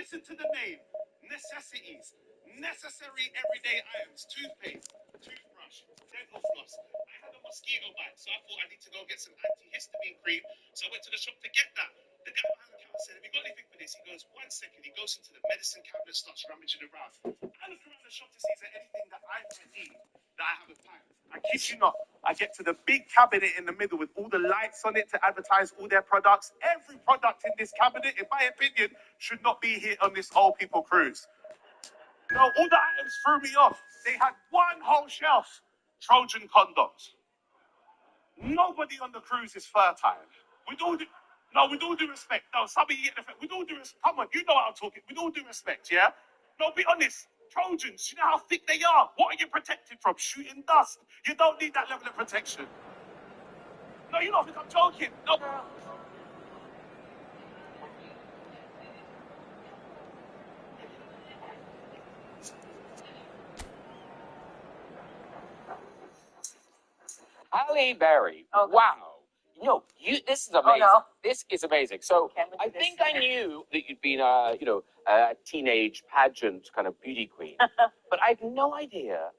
Listen to the name. Necessities. Necessary everyday items. Toothpaste, toothbrush, dental floss. I had a mosquito bite, so I thought I need to go get some antihistamine cream. So I went to the shop to get that. The guy behind the counter said, have you got anything for this? He goes, 1 second. He goes into the medicine cabinet, starts rummaging around. I look around the shop to see is there anything that I might need that I haven't packed. I kid you not. I get to the big cabinet in the middle with all the lights on it to advertise all their products. Every product in this cabinet, in my opinion, should not be here on this old people cruise. No, all the items threw me off. They had one whole shelf. Trojan condoms. Nobody on the cruise is fertile. With all due respect. No, some of you get the fact. With all due respect. Come on, you know what I'm talking. With all due respect, yeah? No, be honest. Trojans, you know how thick they are. What are you protected from? Shooting dust. You don't need that level of protection. No, you don't think I'm joking. No. Halle Berry. Oh, wow. No, this is amazing. Oh, no. This is amazing. So I think I knew that you'd been a teenage pageant kind of beauty queen, but I had no idea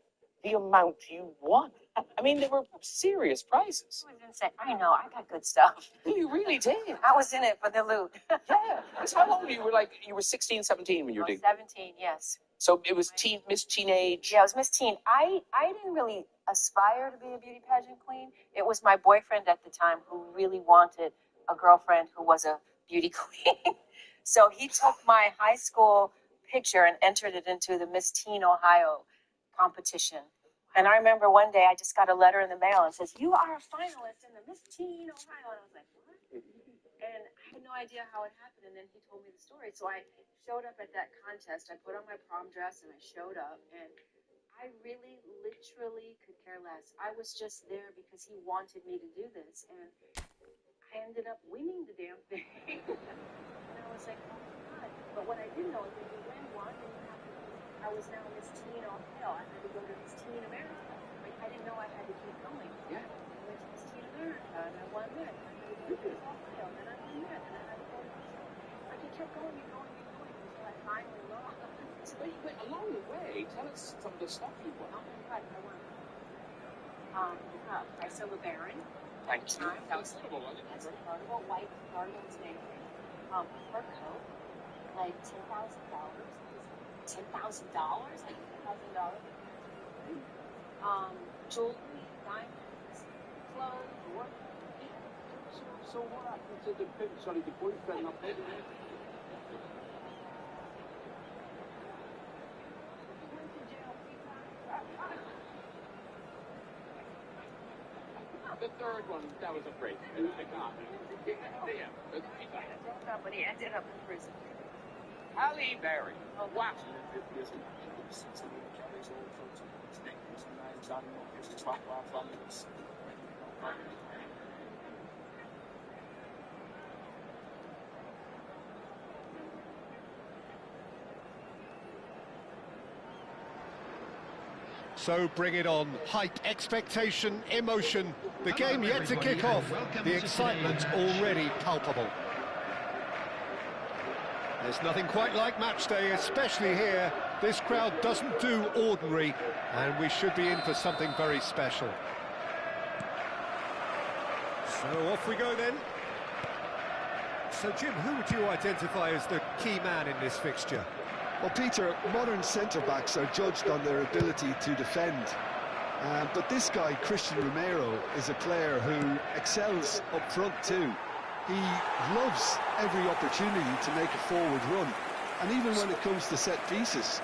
the amount you won. I mean, there were serious prizes. I was going to say, I know, I got good stuff. You really did. I was in it for the loot. Yeah. So how old were you? You were 16, 17 when you were doing 17, yes. So it was Miss Teenage? Yeah, it was Miss Teen. I didn't really aspire to be a beauty pageant queen. It was my boyfriend at the time who really wanted a girlfriend who was a beauty queen. So he took my high school picture and entered it into the Miss Teen Ohio competition. And I remember one day I just got a letter in the mail and says, you are a finalist in the Miss Teen Ohio. And I was like, what? And I had no idea how it happened. And then he told me the story. So I showed up at that contest. I put on my prom dress and I showed up. And I really, literally could care less. I was just there because he wanted me to do this. And I ended up winning the damn thing. And I was like, oh my God. But what I didn't know is that you win one and you have to, I was now Miss Teen Ohio. I had to go to Miss Teen America. Like, I didn't know I had to keep going. Yeah. I went to Miss Teen America and I won there. And I had to go to Miss Ohio. And then I won there. And then I had to go to Miss Ohio. Like, it kept going and going and going until I finally lost. So wait, along the way, tell us some of the stuff you won. Oh my God, I won. Price of a Baron. Thank you. That was that's convertible, white convertible name. Fur coat, like $10,000. $10,000? Like $10,000. Jewelry, diamonds, clothes, work. So what happened to the boyfriend up there? The third one, that was a break. I got it. But he ended up in prison. Halle Berry. Oh, wow. So bring it on. Hype, expectation, emotion. The game yet to kick off. The excitement already palpable. There's nothing quite like match day, especially here. This crowd doesn't do ordinary, and we should be in for something very special. So off we go then. So Jim, who would you identify as the key man in this fixture? Well, Peter, modern centre-backs are judged on their ability to defend. But this guy, Christian Romero, is a player who excels up front too. He loves every opportunity to make a forward run. And even when it comes to set pieces,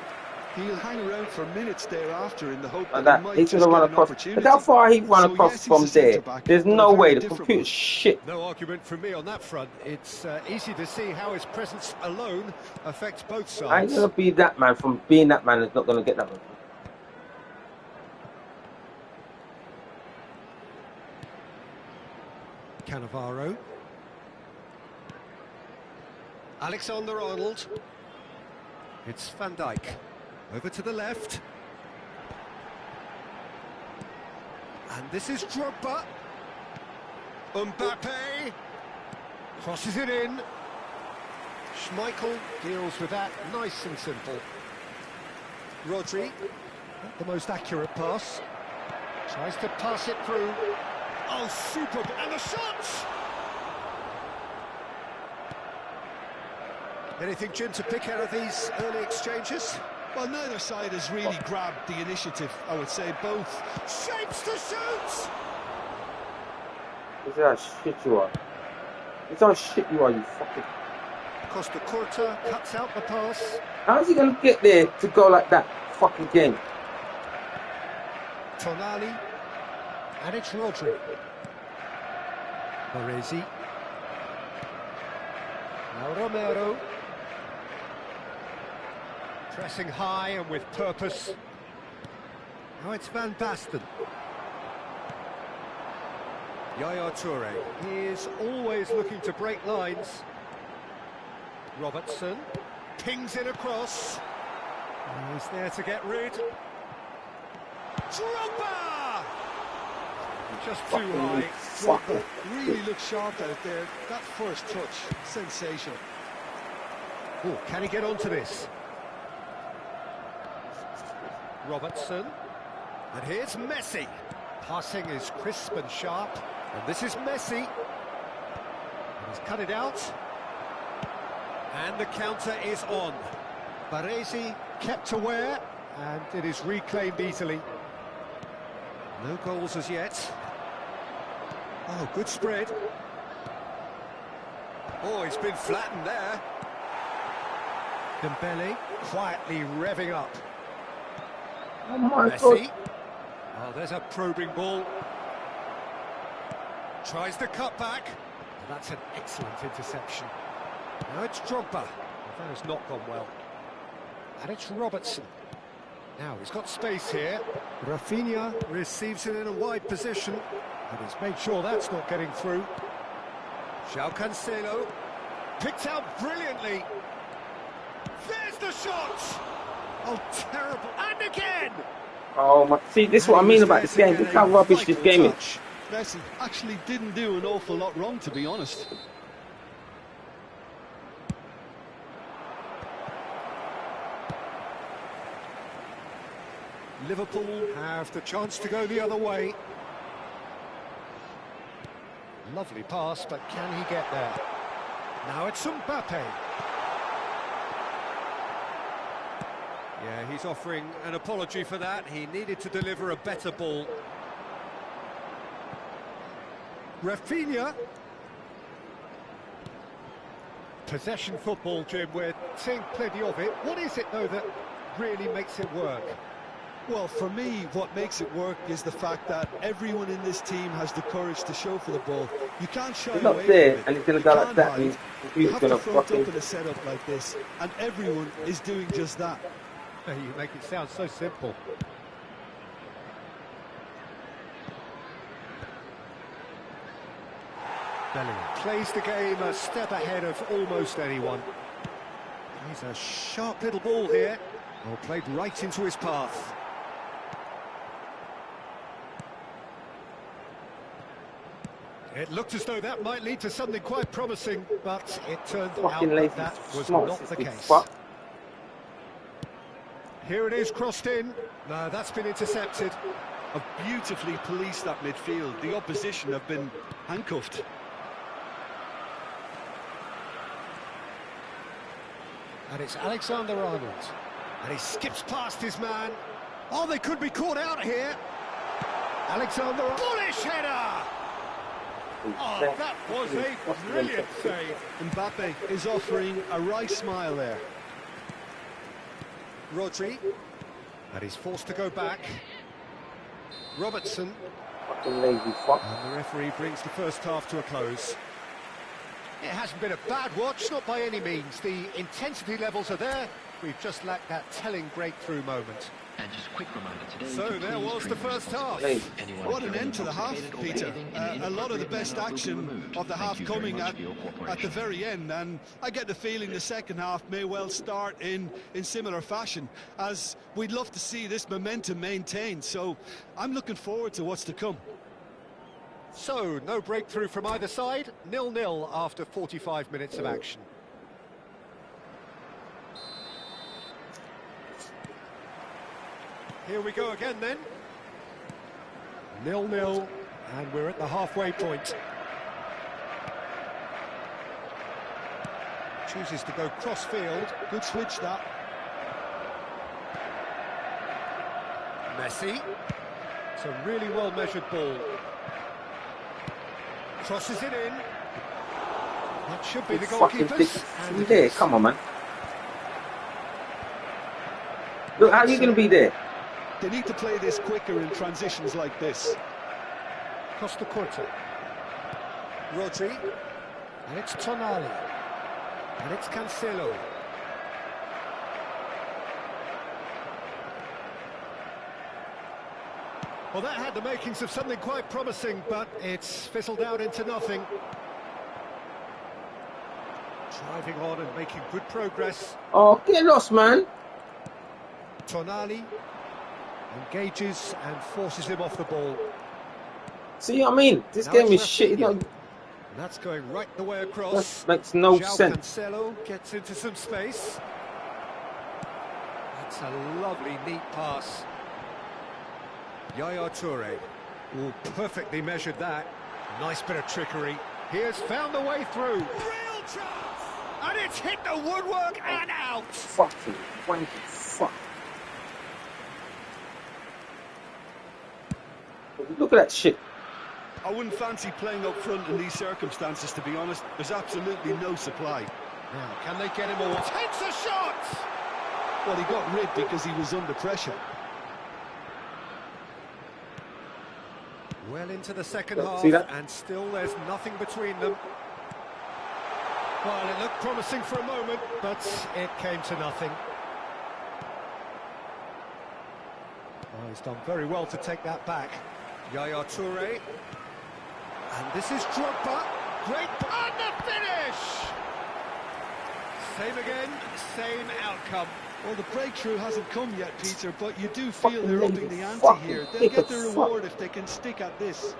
he'll hang around for minutes thereafter in the hope that he might just get an opportunity. Look how far he ran across from there. There's no way, the computer's shit. No argument from me on that front. It's easy to see how his presence alone affects both sides. I ain't gonna be that man from being that man is not gonna get that one. Cannavaro. Alexander-Arnold. It's Van Dijk. Over to the left. And this is Drogba. Mbappe. Crosses it in. Schmeichel deals with that nice and simple. Rodri, not the most accurate pass. Tries to pass it through. Oh, superb! And the shots! Anything, Jim, to pick out of these early exchanges? Well, neither side has really grabbed the initiative, I would say. Both shapes to shoot! This is how shit you are. This is how shit you are, you fucking... Costa Curta cuts out the pass. How's he going to get there to go like that fucking game? Tonali. And it's Rodri. Baresi. Now Romero. Pressing high and with purpose. Now it's Van Basten. Yaya Toure. He is always looking to break lines. Robertson pings it across. He's there to get rid. Drogba! Just too high. Drogba really looked sharp out there. That first touch, sensational. Oh, can he get onto this? Robertson. And here's Messi. Passing is crisp and sharp. And this is Messi. And he's cut it out. And the counter is on. Baresi kept aware, and it is reclaimed easily. No goals as yet. Oh, good spread. Oh, he's been flattened there. Dembele quietly revving up. Oh my Messi. God. Oh, there's a probing ball. Tries the cut back. Oh, that's an excellent interception. Now it's Drogba. That has not gone well. And it's Robertson. Now he's got space here. Rafinha receives it in a wide position. And he's made sure that's not getting through. João Cancelo. Picked out brilliantly. There's the shot! Oh, terrible. And again! Oh my, see, this is what I mean about this game. Look how rubbish this game is. Messi actually didn't do an awful lot wrong, to be honest. Liverpool have the chance to go the other way. Lovely pass, but can he get there? Now it's Mbappe. Yeah, he's offering an apology for that. He needed to deliver a better ball. Rafinha. Possession football, Jim, we're seeing plenty of it. What is it, though, that really makes it work? Well, for me, what makes it work is the fact that everyone in this team has the courage to show for the ball. You can't shy He's away not there, from it. and he's going to go like that. And You he's have going to to front fucking... up in a setup like this, and everyone is doing just that. You make it sound so simple. Bellingham plays the game a step ahead of almost anyone. He's a sharp little ball here. Oh, played right into his path. It looked as though that might lead to something quite promising, but it turned out that that was not the case. Fuck. Here it is, crossed in. No, that's been intercepted. Have beautifully policed that midfield. The opposition have been handcuffed. And it's Alexander-Arnold. And he skips past his man. Oh, they could be caught out here. Alexander, bullish header! Oh, that was a brilliant save. Mbappe is offering a right smile there. Rodri. And he's forced to go back. Robertson. Fucking lazy fuck. And the referee brings the first half to a close. It hasn't been a bad watch, not by any means. The intensity levels are there. We've just lacked that telling breakthrough moment. And just a quick reminder today. So there was the first half. What an end to the half, Peter. A lot of the best action of the half coming at the very end, and I get the feeling the second half may well start in similar fashion, as we'd love to see this momentum maintained. So I'm looking forward to what's to come. So, no breakthrough from either side, 0-0 after 45 minutes of action. Here we go again then. 0-0, and we're at the halfway point. Chooses to go cross-field. Good switch, that. Messi. It's a really well-measured ball. Crosses it in. That should be the goalkeeper's. And there, come on, man. Look, how are you going to be there? They need to play this quicker in transitions like this. Costa Corta. Rodri. And it's Tonali. And it's Cancelo. Well, that had the makings of something quite promising, but it's fizzled out into nothing. Driving on and making good progress. Oh, get lost, man. Tonali engages and forces him off the ball. See what I mean? This Now game it's is shit. That's going right the way across. That makes no João sense. Cancelo gets into some space. That's a lovely, neat pass. Yaya Toure. Oh, perfectly measured that. Nice bit of trickery. He has found the way through. Real chance! And it's hit the woodwork and out! Fucking wanky fuck. Look at that shit. I wouldn't fancy playing up front in these circumstances, to be honest. There's absolutely no supply. Now, can they get him all? Takes a shot! Well, he got rid because he was under pressure. Well into the second half, See that? and still there's nothing between them. Well, it looked promising for a moment, but it came to nothing. Oh, he's done very well to take that back. Yaya Toure. And this is Drogba. Great, and the finish! Same again, same outcome. Well, the breakthrough hasn't come yet, Peter, but you do feel they're upping the ante here. They'll get the reward if they can stick at this.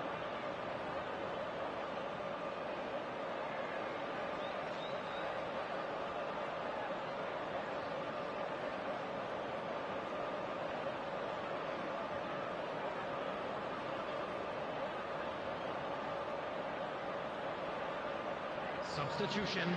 Substitution.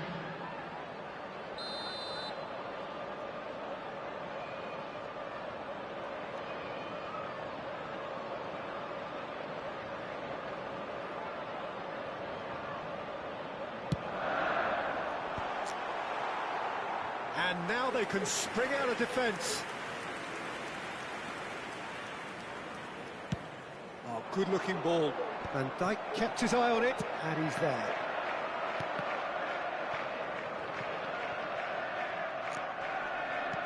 And now they can spring out of defence. Oh, good-looking ball. Van Dijk kept his eye on it, and he's there.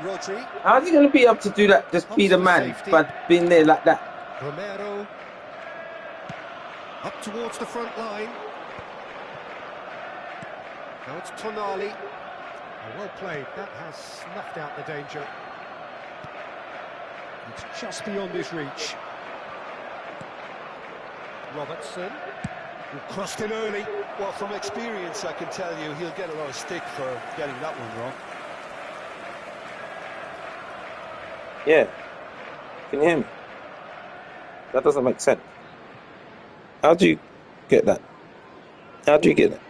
Rodri. How's he going to be able to do that? Just be the man, but being there like that. Romero. Up towards the front line. Now it's Tonali. Oh, well played. That has snuffed out the danger. It's just beyond his reach. Robertson. Who crossed in early. Well, from experience, I can tell you he'll get a lot of stick for getting that one wrong. Yeah. Can you hear me? That doesn't make sense. How do you get that? How do you get that?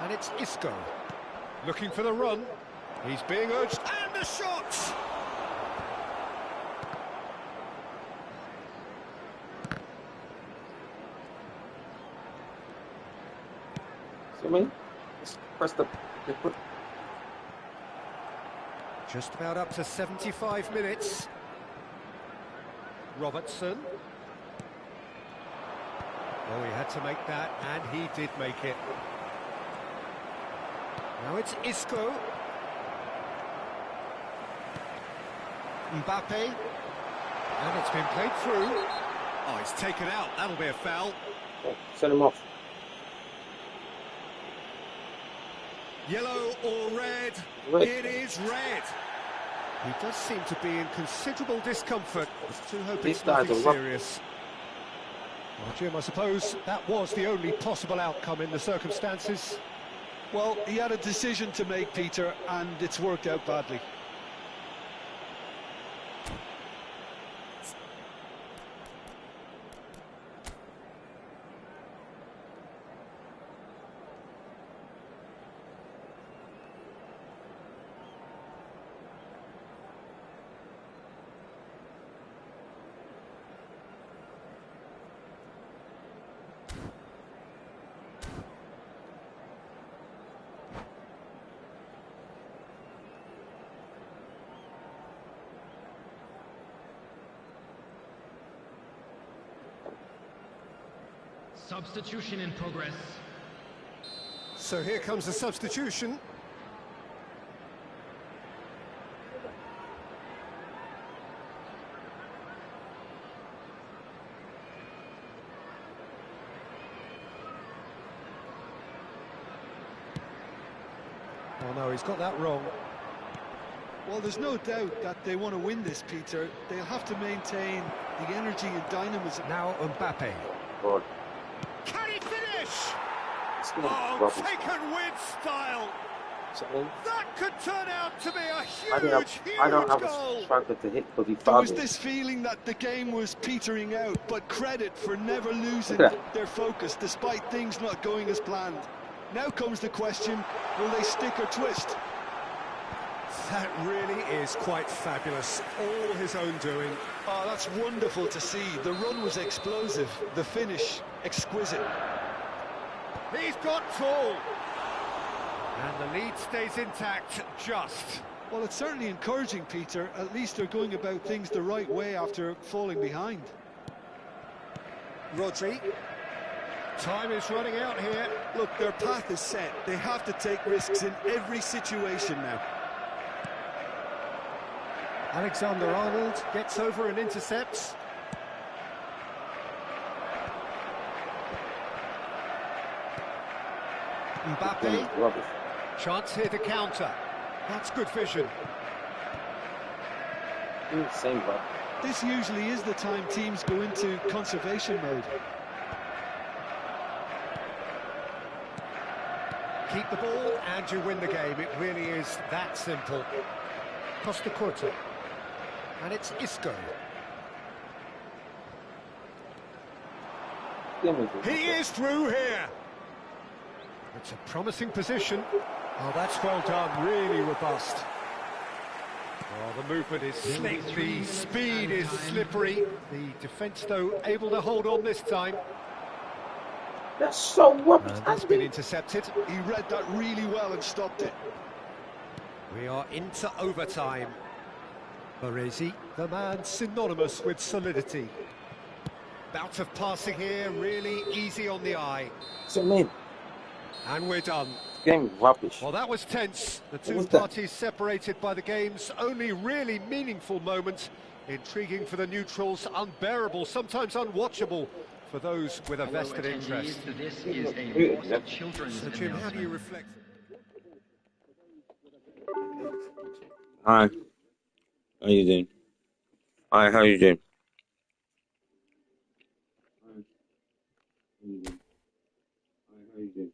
And it's Isco. Looking for the run. He's being urged. And the shot! See what I mean? Just press the... Just about up to 75 minutes. Robertson. Oh, he had to make that, and he did make it. Now it's Isco. Mbappe. And it's been played through. Oh, it's taken out. That'll be a foul. Oh, send him off. Yellow or red? Red. It is red. He does seem to be in considerable discomfort. Let's hope These it's guys nothing are rough. serious. Well, Jim, I suppose that was the only possible outcome in the circumstances. Well, he had a decision to make, Peter, and it's worked out badly. Substitution in progress. So here comes the substitution. Oh no, he's got that wrong. Well, there's no doubt that they want to win this, Peter. They'll have to maintain the energy and dynamism. Now Mbappe. God. Can he finish? It's not Oh, rubbish. taken with style. Something. That could turn out to be a I don't have goal. a striker to hit because he There fouled was me. this feeling that the game was petering out, but credit for never losing Look at their focus despite things not going as planned. Now comes the question, will they stick or twist? That really is quite fabulous. All his own doing. Oh, that's wonderful to see. The run was explosive, the finish exquisite. He's got full. And the lead stays intact, just. Well, it's certainly encouraging, Peter. At least they're going about things the right way after falling behind. Rodri. Time is running out here. Look, their path is set. They have to take risks in every situation now. Alexander-Arnold gets over and intercepts. Mbappe. Rubbish. Chance here to counter. That's good vision. Same bro. This usually is the time teams go into conservation mode. Keep the ball and you win the game. It really is that simple. Costa Curta. And it's Isco. He is through here. It's a promising position. Oh, that's well done. Really robust. Oh, the movement is slick. The speed is slippery. The defence, though, able to hold on this time. That's so rubbish. And that's been intercepted. He read that really well and stopped it. We are into overtime. Baresi, the man synonymous with solidity. Bout of passing here, really easy on the eye. That's what I mean. And we're done. Game rubbish. Well, that was tense. The two was that? parties separated by the game's only really meaningful moment. Intriguing for the neutrals, unbearable, sometimes unwatchable for those with a vested interest. This is a Ross Children's So, Jim, how do you reflect? Hi. How you doing? Hi, how you doing? Hi. How you doing? Hi, how you doing?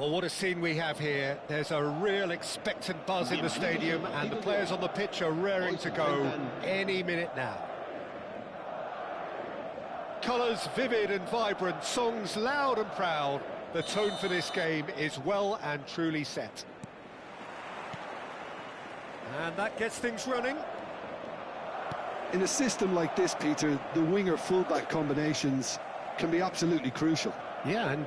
Well, what a scene we have here. There's a real expectant buzz in the stadium, and the players on the pitch are raring to go any minute now. Colours vivid and vibrant, songs loud and proud. The tone for this game is well and truly set. And that gets things running. In a system like this, Peter, the winger-fullback combinations can be absolutely crucial. Yeah, and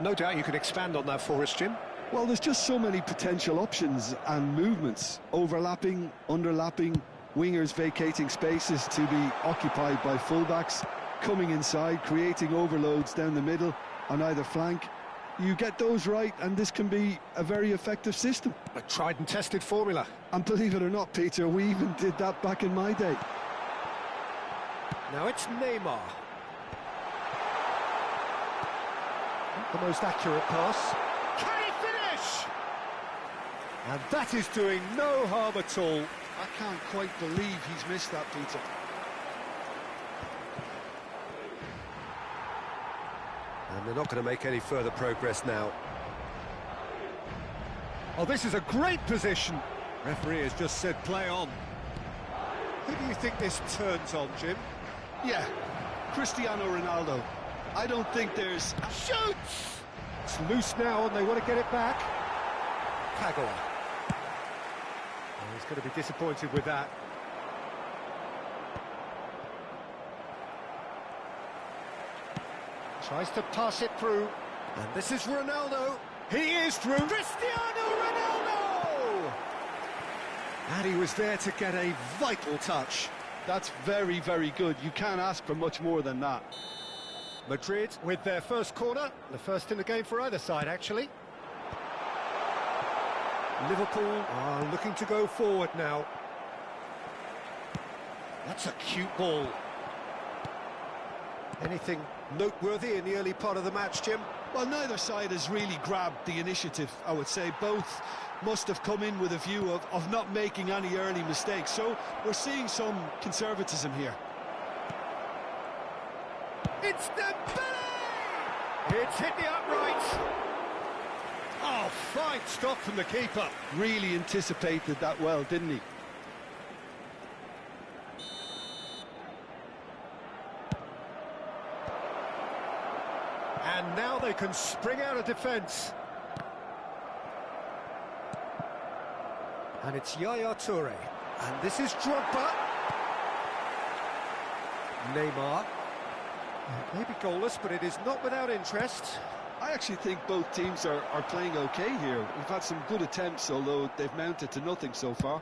no doubt you can expand on that for us, Jim. Well, there's just so many potential options and movements. Overlapping, underlapping, wingers vacating spaces to be occupied by fullbacks, coming inside, creating overloads down the middle on either flank. You get those right, and this can be a very effective system. A tried and tested formula. And believe it or not, Peter, we even did that back in my day. Now it's Neymar. Not the most accurate pass. Can he finish? And that is doing no harm at all. I can't quite believe he's missed that, Peter. And they're not going to make any further progress now. Oh, this is a great position. Referee has just said play on. Who do you think this turns on, Jim? Yeah, Cristiano Ronaldo. I don't think there's... Shoots! It's loose now and they want to get it back. Kagawa. Oh, he's going to be disappointed with that. Tries to pass it through. And this is Ronaldo. He is through. Cristiano Ronaldo! And he was there to get a vital touch. That's very, very good. You can't ask for much more than that. Madrid with their first corner. The first in the game for either side, actually. Liverpool are looking to go forward now. That's a cute ball. Anything noteworthy in the early part of the match, Jim? Well, neither side has really grabbed the initiative, I would say. Both must have come in with a view of not making any early mistakes. So we're seeing some conservatism here. It's Dembele! It's hit the upright. Oh, fine stop from the keeper. Really anticipated that well, didn't he? And now they can spring out of defence. And it's Yaya Toure. And this is Drogba. Neymar. Maybe goalless, but it is not without interest. I actually think both teams are playing okay here. We've had some good attempts, although they've mounted to nothing so far.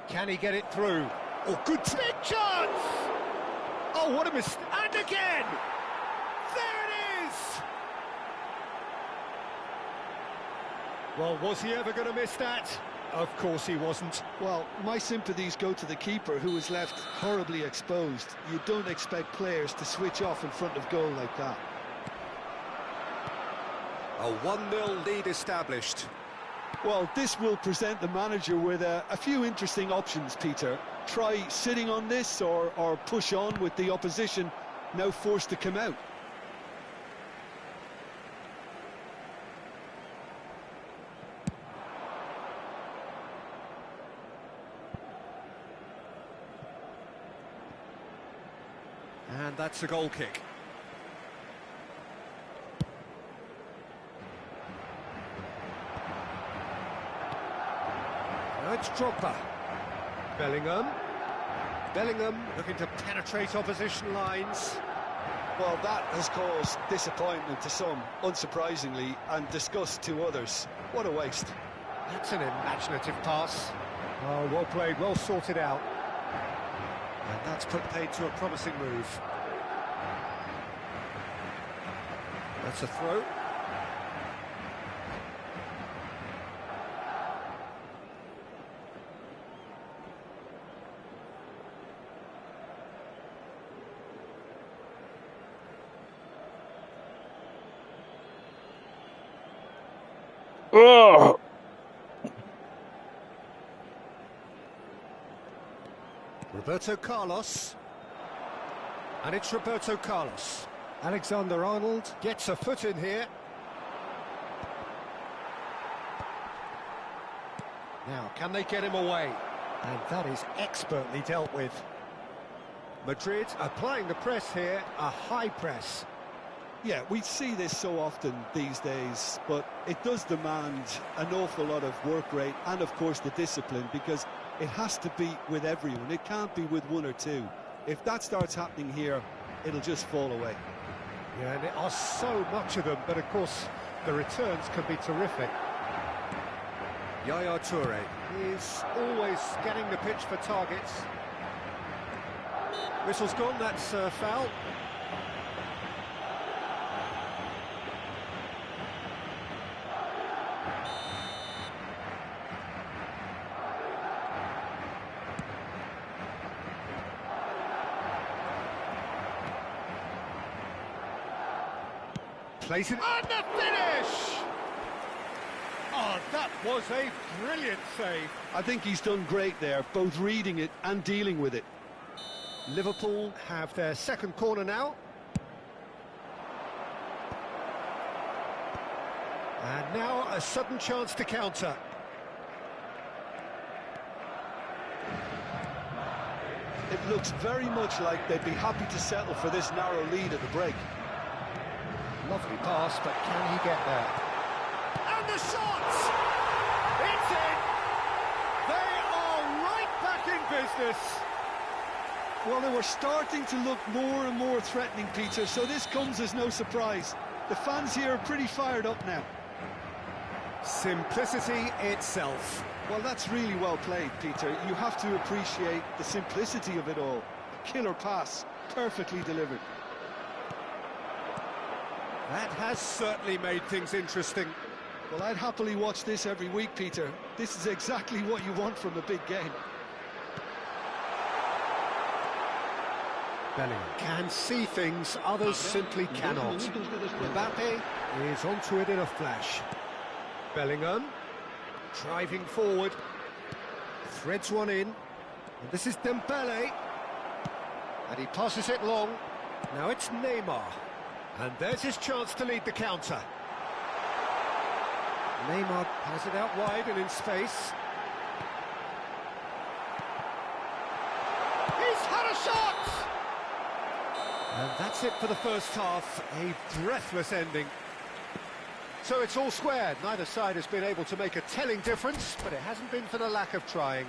Can he get it through? Oh, good big chance! Oh, what a mistake! And again! There it is! Well, was he ever going to miss that? Of course he wasn't. Well, my sympathies go to the keeper, who was left horribly exposed. You don't expect players to switch off in front of goal like that. A 1-0 lead established. Well, this will present the manager with a few interesting options, Peter. Try sitting on this or push on with the opposition now forced to come out. And that's a goal kick. Now it's Drogba. Bellingham looking to penetrate opposition lines. Well, that has caused disappointment to some, unsurprisingly, and disgust to others. What a waste. That's an imaginative pass. Oh, well played, well sorted out. And that's put paid to a promising move. That's a throw. Oh! Roberto Carlos. And it's Roberto Carlos. Alexander-Arnold gets a foot in here. Now, can they get him away? And that is expertly dealt with. Madrid applying the press here, a high press. Yeah, we see this so often these days, but it does demand an awful lot of work rate and, of course, the discipline, because it has to be with everyone. It can't be with one or two. If that starts happening here, it'll just fall away. Yeah, and there are so much of them, but of course, the returns can be terrific. Yaya Toure is always scanning the pitch for targets. Whistle's gone, that's a foul. Place it, and the finish! Oh, that was a brilliant save. I think he's done great there, both reading it and dealing with it. Liverpool have their second corner now. And now a sudden chance to counter. It looks very much like they'd be happy to settle for this narrow lead at the break. Lovely pass, but can he get there? And the shot! It's in! They are right back in business! Well, they were starting to look more and more threatening, Peter, so this comes as no surprise. The fans here are pretty fired up now. Simplicity itself. Well, that's really well played, Peter. You have to appreciate the simplicity of it all. A killer pass, perfectly delivered. That has certainly made things interesting. Well, I'd happily watch this every week, Peter. This is exactly what you want from a big game. Bellingham can see things others simply cannot. Mbappe is onto it in a flash. Bellingham driving forward, threads one in, and this is Dembele, and he passes it long. Now it's Neymar, and there's his chance to lead the counter. Neymar has it out wide and in space. He's had a shot! And that's it for the first half, a breathless ending. So it's all squared. Neither side has been able to make a telling difference, but it hasn't been for the lack of trying.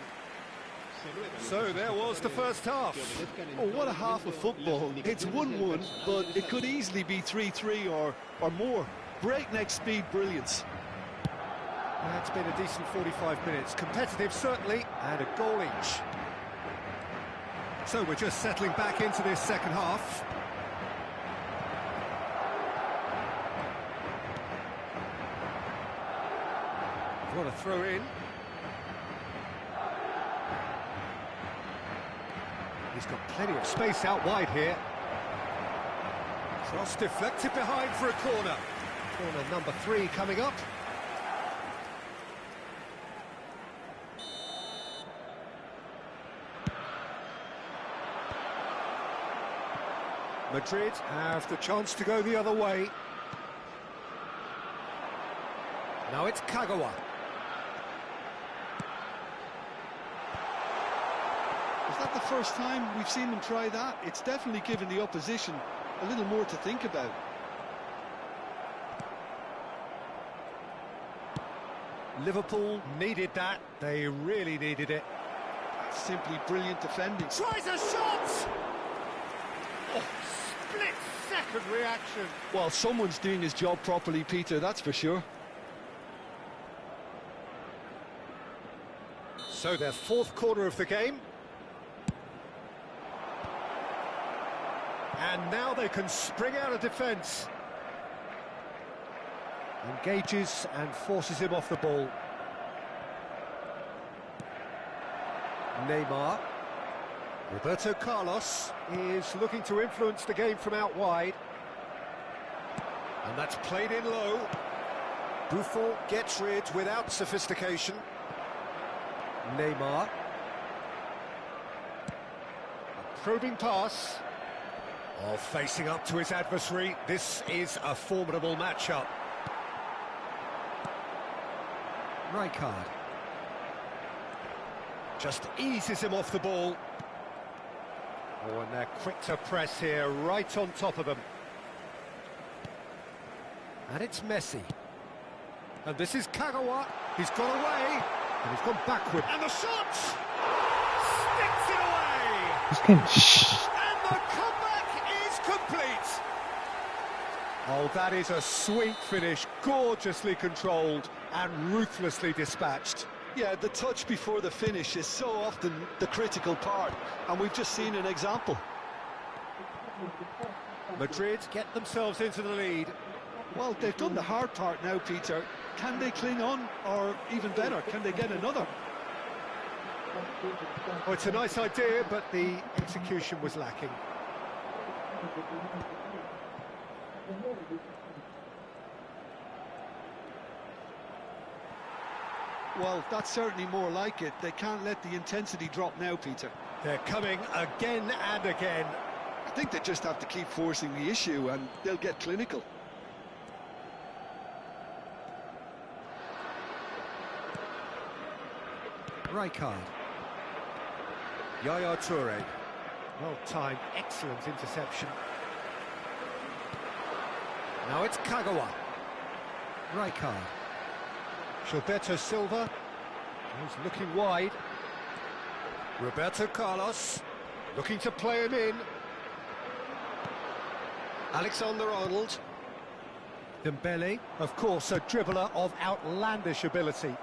So there was the first half. Oh, what a half of football. It's 1-1, but it could easily be 3-3 or more. Breakneck speed brilliance. It's been a decent 45 minutes. Competitive, certainly, and a goal each. So we're just settling back into this second half. What a throw in. He's got plenty of space out wide here. Cross deflected behind for a corner. Corner number 3 coming up. Madrid have the chance to go the other way. Now it's Kagawa. Is that the first time we've seen them try that? It's definitely given the opposition a little more to think about. Liverpool needed that. They really needed it. Simply brilliant defending. Tries a shot! Oh, split-second reaction. Well, someone's doing his job properly, Peter, that's for sure. So their fourth quarter of the game. And now they can spring out of defence. Engages and forces him off the ball. Neymar. Roberto Carlos is looking to influence the game from out wide. And that's played in low. Buffon gets rid without sophistication. Neymar. A probing pass. Oh, facing up to his adversary, this is a formidable matchup. Rijkaard just eases him off the ball. Oh, and they're quick to press here, right on top of them. And it's Messi. And this is Kagawa. He's gone away, and he's gone backward. And the shot! Sticks it away! This game, shh. And the comeback is complete! Oh, that is a sweet finish, gorgeously controlled and ruthlessly dispatched. Yeah, the touch before the finish is so often the critical part, and we've just seen an example. Madrid get themselves into the lead. Well, they've done the hard part now, Peter. Can they cling on, or even better, can they get another? Oh, it's a nice idea, but the execution was lacking. Well, that's certainly more like it. They can't let the intensity drop now, Peter. They're coming again and again. I think they just have to keep forcing the issue, and they'll get clinical. Rijkaard. Yaya Toure. Well timed, excellent interception. Now it's Kagawa. Rijkaard. Gilberto Silva. He's looking wide. Roberto Carlos. Looking to play him in. Alexander-Arnold. Dembele, of course, a dribbler of outlandish ability.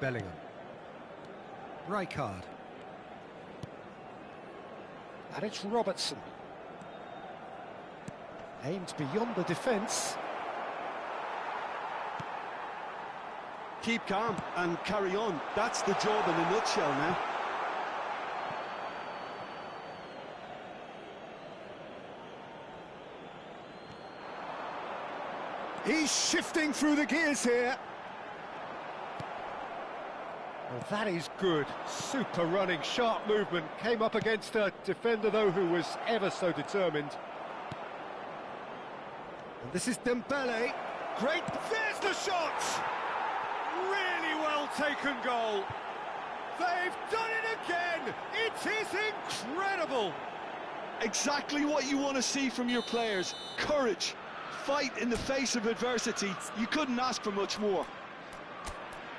Bellingham. Rijkaard. And it's Robertson. Aimed beyond the defence. Keep calm and carry on. That's the job in a nutshell now. He's shifting through the gears here. Well, that is good. Super running, sharp movement. Came up against a defender, though, who was ever so determined. And this is Dembele. Great. There's the shot! Really well taken goal. They've done it again. It is incredible. Exactly what you want to see from your players. Courage. Fight in the face of adversity. You couldn't ask for much more.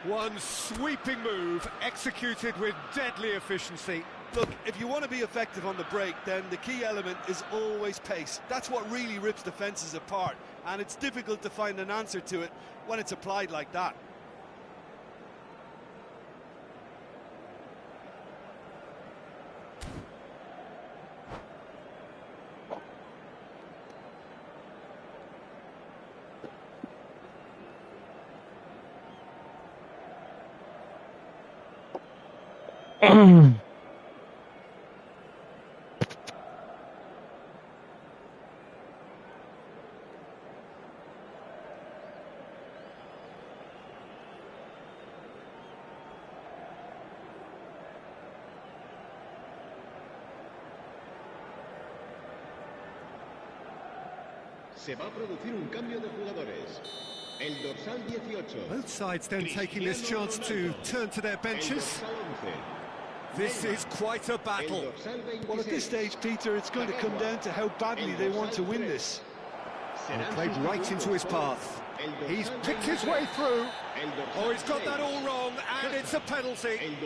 One sweeping move, executed with deadly efficiency. Look, if you want to be effective on the break, then the key element is always pace. That's what really rips defences apart, and it's difficult to find an answer to it when it's applied like that. Se va a producir un cambio de jugadores. El dorsal 18. Both sides then taking this chance to turn to their benches. This is quite a battle. Well, at this stage, Peter, it's going to come down to how badly they want to win this. And played right into his path. He's picked his way through. Oh, he's got that all wrong, and it's a penalty.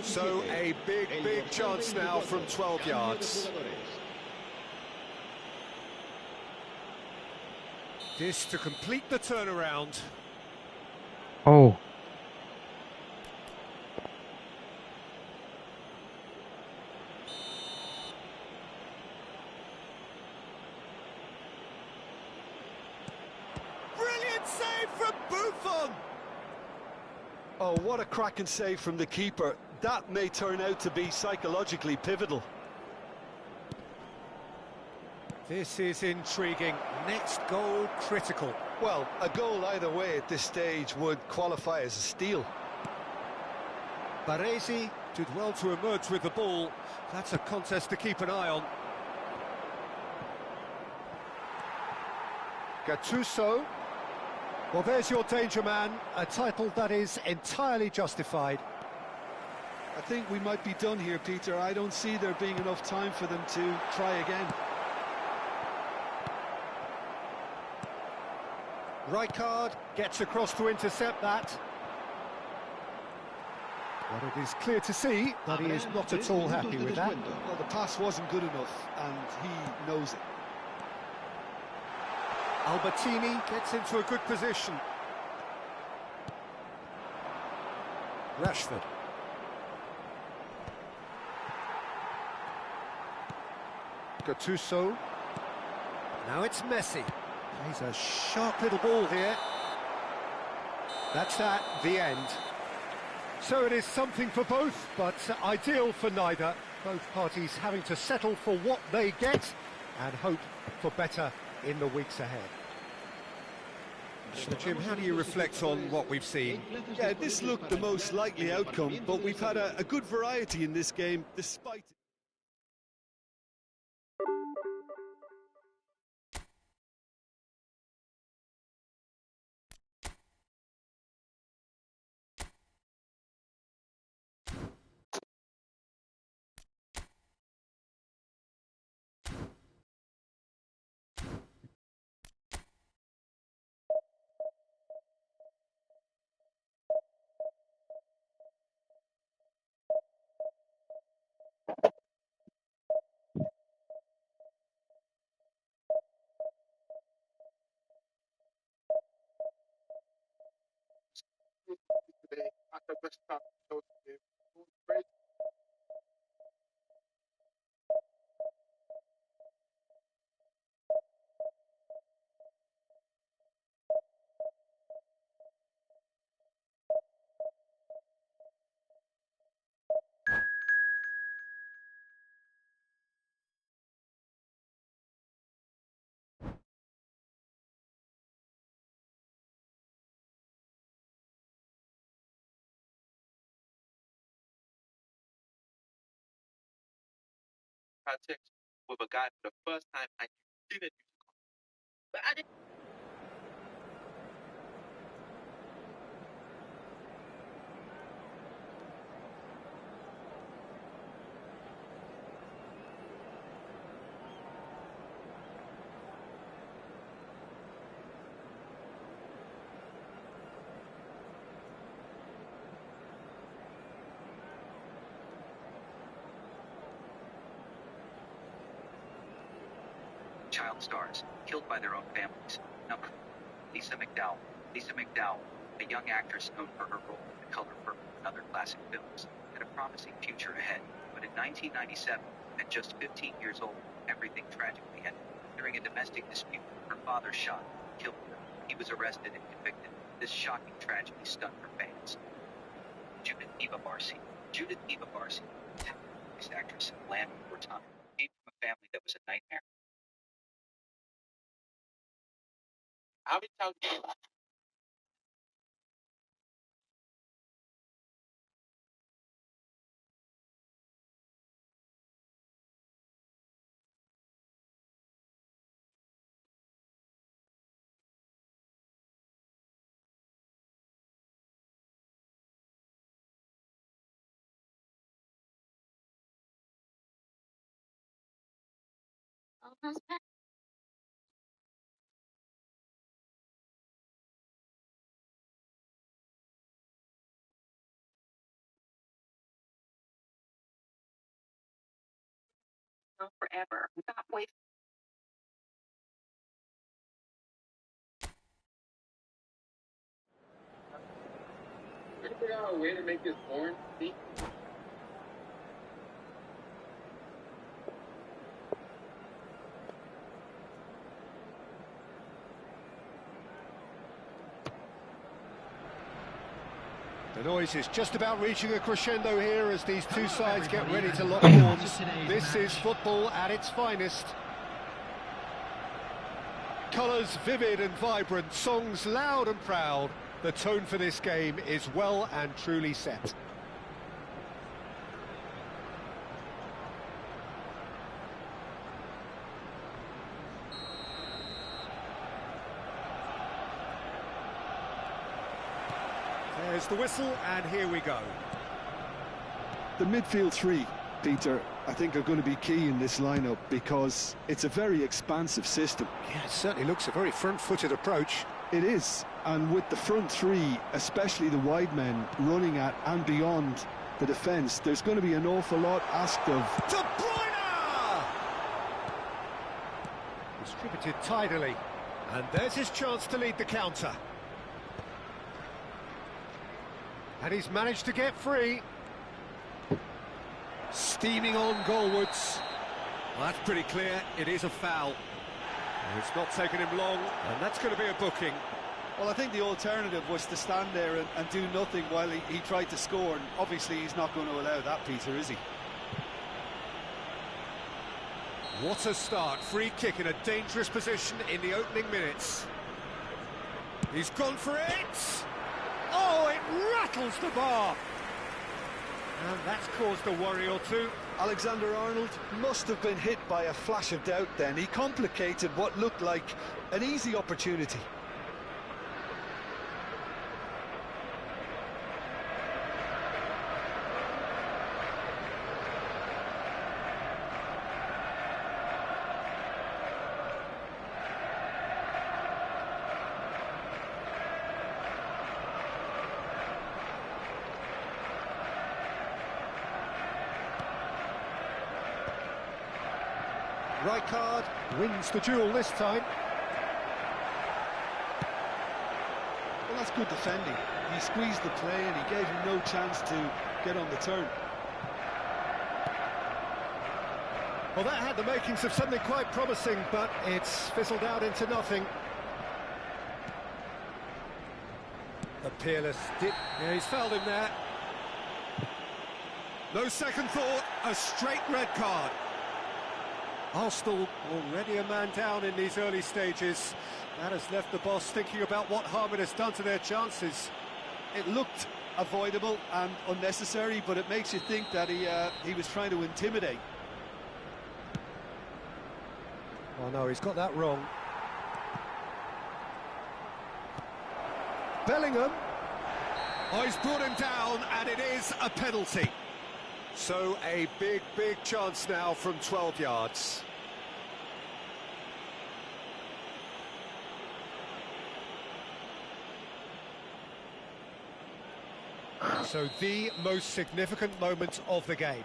So a big, big chance now from 12 yards. This to complete the turnaround. Oh. Brilliant save from Buffon! Oh, what a cracking save from the keeper. That may turn out to be psychologically pivotal. This is intriguing. Next goal critical. Well, a goal either way at this stage would qualify as a steal. Baresi did well to emerge with the ball. That's a contest to keep an eye on. Gattuso. Well, there's your danger man, a title that is entirely justified. I think we might be done here, Peter. I don't see there being enough time for them to try again. Rijkaard gets across to intercept that. Well, it is clear to see that he is not at all happy with that. Well, the pass wasn't good enough, and he knows it. Albertini gets into a good position. Rashford. Gattuso. Now it's Messi. Plays a sharp little ball here. That's that, the end. So it is something for both, but ideal for neither. Both parties having to settle for what they get and hope for better in the weeks ahead. So, Jim, how do you reflect on what we've seen? Yeah, this looked the most likely outcome, but we've had a good variety in this game, despite... Today, at the best time, so great. Context with a guy for the first time and you didn't. But I didn't. Child stars killed by their own families. Number 4, Lisa McDowell. Lisa McDowell, a young actress known for her role in The Color Purple and other classic films, had a promising future ahead. But in 1997, at just 15 years old, everything tragically ended. During a domestic dispute, her father shot and killed her. He was arrested and convicted. This shocking tragedy stunned her fans. Judith Eva Barsi. Judith Eva Barsi, this actress in Land Before Time, came from a family that was a nightmare. How many times do you Forever, without wasting. figure out a way to make this boring? See? The noise is just about reaching a crescendo here as these two sides get ready to lock horns. This is football at its finest. Colours vivid and vibrant, songs loud and proud. The tone for this game is well and truly set. There's the whistle, and here we go. The midfield three, Peter, I think are going to be key in this lineup because it's a very expansive system. Yeah, it certainly looks a very front-footed approach. It is, and with the front three, especially the wide men, running at and beyond the defence, there's going to be an awful lot asked of. De Bruyne! Distributed tidily, and there's his chance to lead the counter. And he's managed to get free. Steaming on goalwards. Well, that's pretty clear, it is a foul. And it's not taken him long, and that's going to be a booking. Well, I think the alternative was to stand there and do nothing while he tried to score, and obviously he's not going to allow that, Peter, is he? What a start. Free kick in a dangerous position in the opening minutes. He's gone for it! Oh, it rattles the bar! And that's caused a worry or two. Alexander-Arnold must have been hit by a flash of doubt then. He complicated what looked like an easy opportunity. Rijkaard wins the duel this time. Well, that's good defending. He squeezed the play and he gave him no chance to get on the turn. Well, that had the makings of something quite promising, but it's fizzled out into nothing. The peerless dip. Yeah, he's fouled him there. No second thought, a straight red card. Arsenal already a man down in these early stages. That has left the boss thinking about what harm it has done to their chances. It looked avoidable and unnecessary, but it makes you think that he was trying to intimidate. Oh no, he's got that wrong. Bellingham. Oh, he's brought him down, and it is a penalty. So a big chance now from 12 yards. So the most significant moment of the game.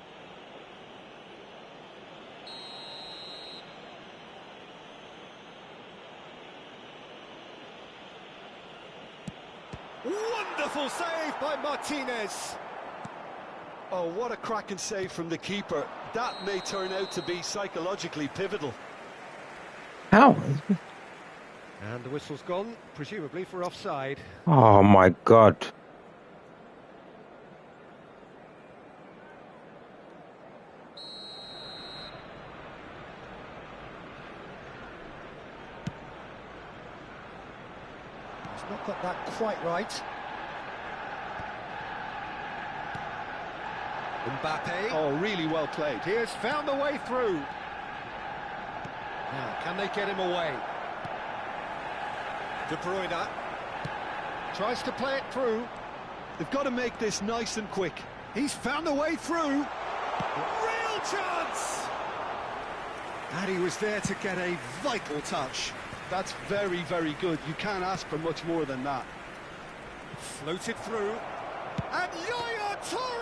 Wonderful save by Martinez. Oh, what a cracking save from the keeper. That may turn out to be psychologically pivotal. How? And the whistle's gone, presumably for offside. Oh my God. He's not got that quite right. Mbappe. Oh, really well played. He has found the way through. Now, can they get him away? De Bruyne tries to play it through. They've got to make this nice and quick. He's found the way through. Real chance! And he was there to get a vital touch. That's very good. You can't ask for much more than that. Floated through. And Yaya Toure!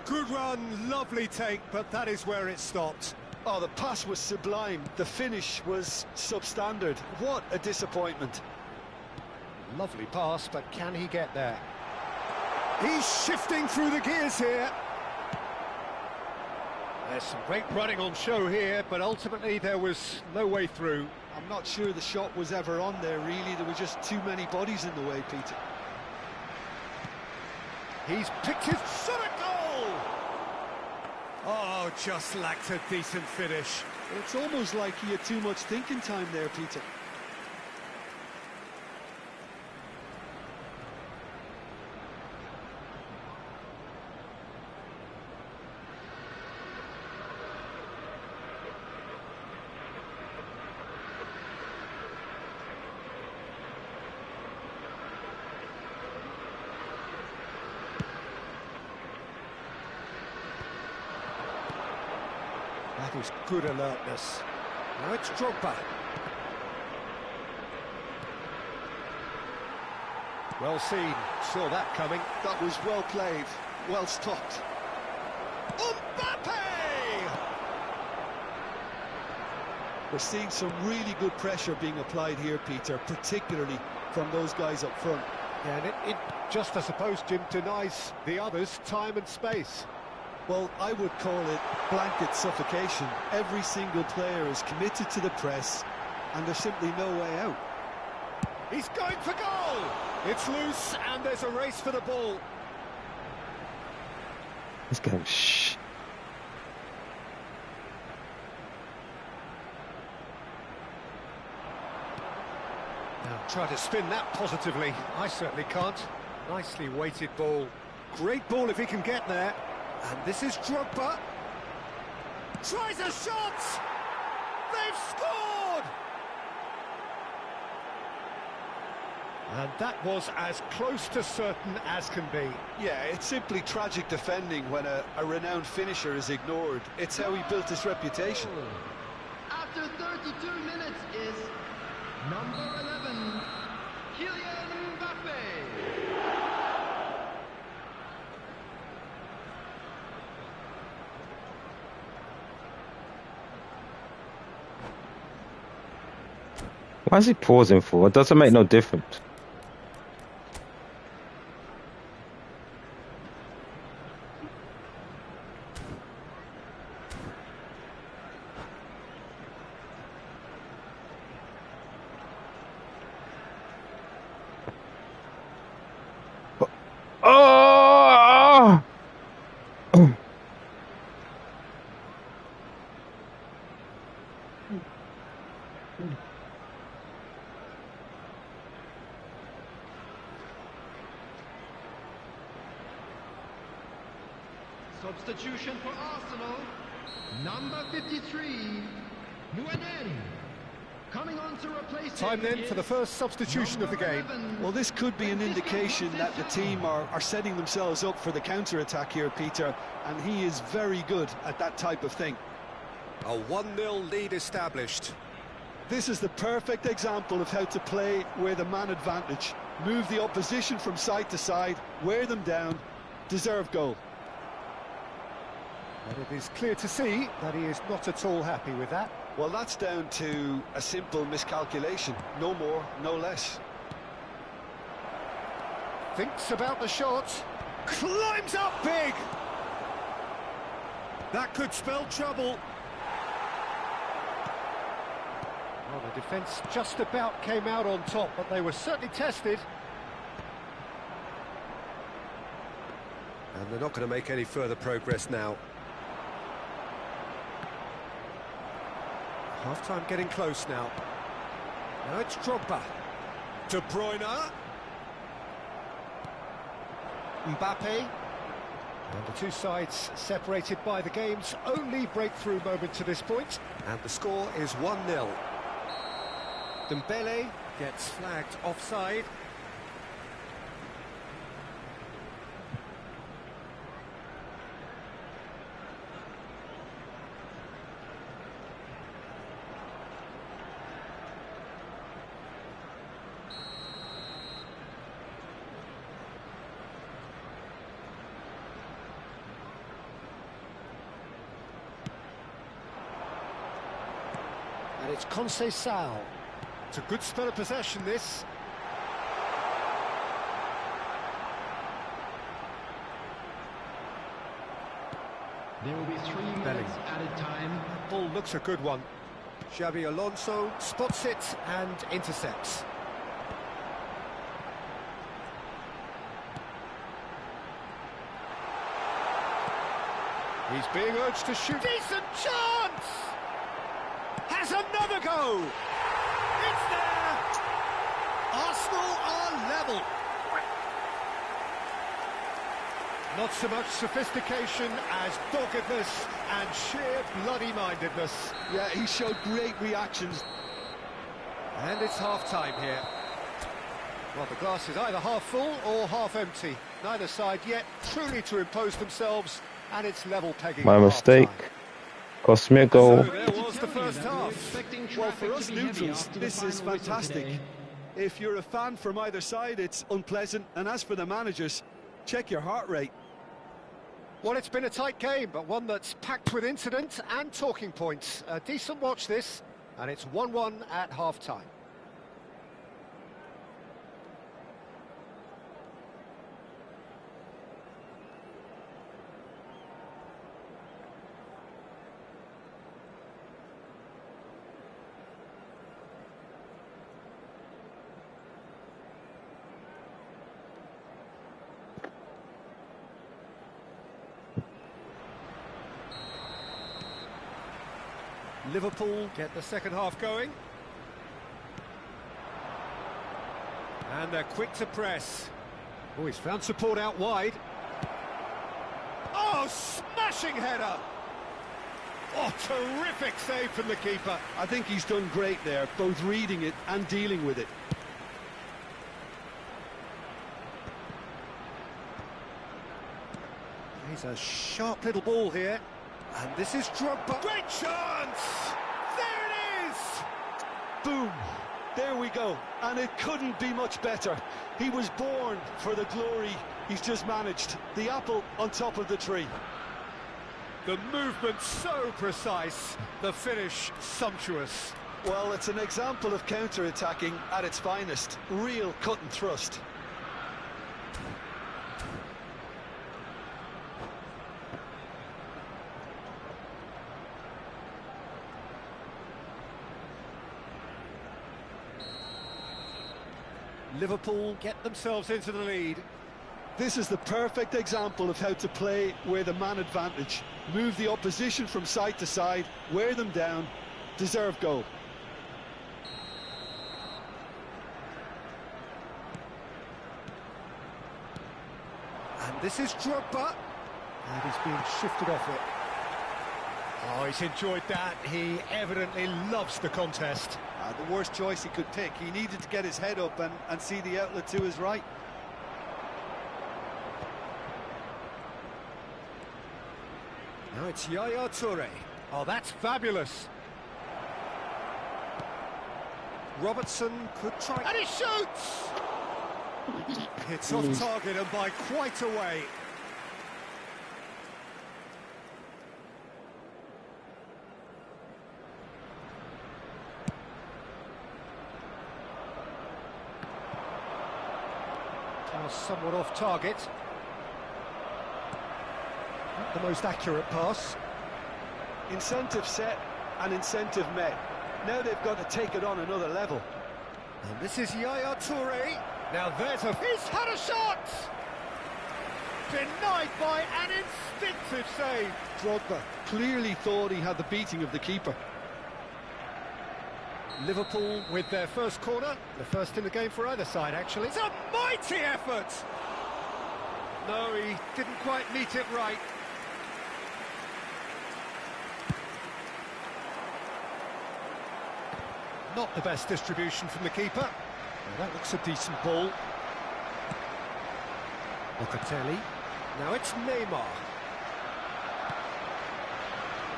Good run, lovely take, but that is where it stopped. Oh, the pass was sublime. The finish was substandard. What a disappointment. Lovely pass, but can he get there? He's shifting through the gears here. There's some great running on show here, but ultimately there was no way through. I'm not sure the shot was ever on there, really. There were just too many bodies in the way, Peter. He's picked his shot at goal! Oh, just lacked a decent finish. It's almost like he had too much thinking time there, Peter. That is good alertness. Now it's Drogba. Well seen, saw that coming. That was well played, well stopped. Mbappe! We're seeing some really good pressure being applied here, Peter, particularly from those guys up front. Yeah, and it just, I suppose, Jim, denies the others time and space. Well, I would call it blanket suffocation. Every single player is committed to the press, and there's simply no way out. He's going for goal! It's loose, and there's a race for the ball. Let's go. Shh. Now, try to spin that positively. I certainly can't. Nicely weighted ball. Great ball if he can get there. And this is Drogba. Tries a shot! They've scored! And that was as close to certain as can be. Yeah, it's simply tragic defending when a renowned finisher is ignored. It's how he built his reputation. After 32 minutes is number 11, Kylian Mbappe. Why is he pausing for? It doesn't make no difference. Oh! Substitution for Arsenal, number 53, Nguyen. Coming on to replace Time then for the first substitution of the game. Well, this could be an indication that the team are setting themselves up for the counter-attack here, Peter, and he is very good at that type of thing. A 1-0 lead established. This is the perfect example of how to play with a man advantage. Move the opposition from side to side, wear them down, deserve goal. And it is clear to see that he is not at all happy with that. Well, that's down to a simple miscalculation. No more, no less. Thinks about the shot. Climbs up big! That could spell trouble. Well, the defence just about came out on top, but they were certainly tested. And they're not going to make any further progress now. Half-time getting close now. Now it's Drogba. De Bruyne. Mbappe. And the two sides separated by the game's only breakthrough moment to this point. And the score is 1-0. Dembele gets flagged offside. And it's Conceição. It's a good spell of possession, this. There will be 3 minutes added time. Ball looks a good one. Xabi Alonso spots it and intercepts. He's being urged to shoot. Decent chance! Has another go! It's there! Arsenal are level. Not so much sophistication as doggedness and sheer bloody-mindedness. Yeah, he showed great reactions. And it's half-time here. Well, the glass is either half full or half empty. Neither side yet truly to impose themselves, and it's level pegging. My mistake. Cost me a So goal. there was the first half. Well, for us neutrals, this is fantastic. If you're a fan from either side, it's unpleasant. And as for the managers, check your heart rate. Well, it's been a tight game, but one that's packed with incident and talking points. A decent watch this, and it's 1-1 at half-time. Liverpool get the second half going. And they're quick to press. Oh, he's found support out wide. Oh, smashing header! Oh, terrific save from the keeper. I think he's done great there, both reading it and dealing with it. He's a sharp little ball here. And this is Drogba. Great chance! There it is! Boom! There we go. And it couldn't be much better. He was born for the glory he's just managed. The apple on top of the tree. The movement so precise, the finish sumptuous. Well, it's an example of counter-attacking at its finest. Real cut and thrust. Liverpool get themselves into the lead. This is the perfect example of how to play with a man advantage. Move the opposition from side to side, wear them down, deserve goal. And this is Drogba. And he's being shifted off it. Oh, he's enjoyed that. He evidently loves the contest. The worst choice he could pick. He needed to get his head up and see the outlet to his right. Now it's Yaya Toure. Oh, that's fabulous. Robertson could try... And he shoots! It's off target and by quite a way. Somewhat off target. Not the most accurate pass. Incentive set and incentive met. Now they've got to take it on another level. And this is Yaya Toure. Now there's a... He's had a shot! Denied by an instinctive save. Drogba clearly thought he had the beating of the keeper. Liverpool with their first corner, the first in the game for either side, actually. It's a mighty effort! No, he didn't quite meet it right. Not the best distribution from the keeper. Well, that looks a decent ball. Locatelli. Now it's Neymar.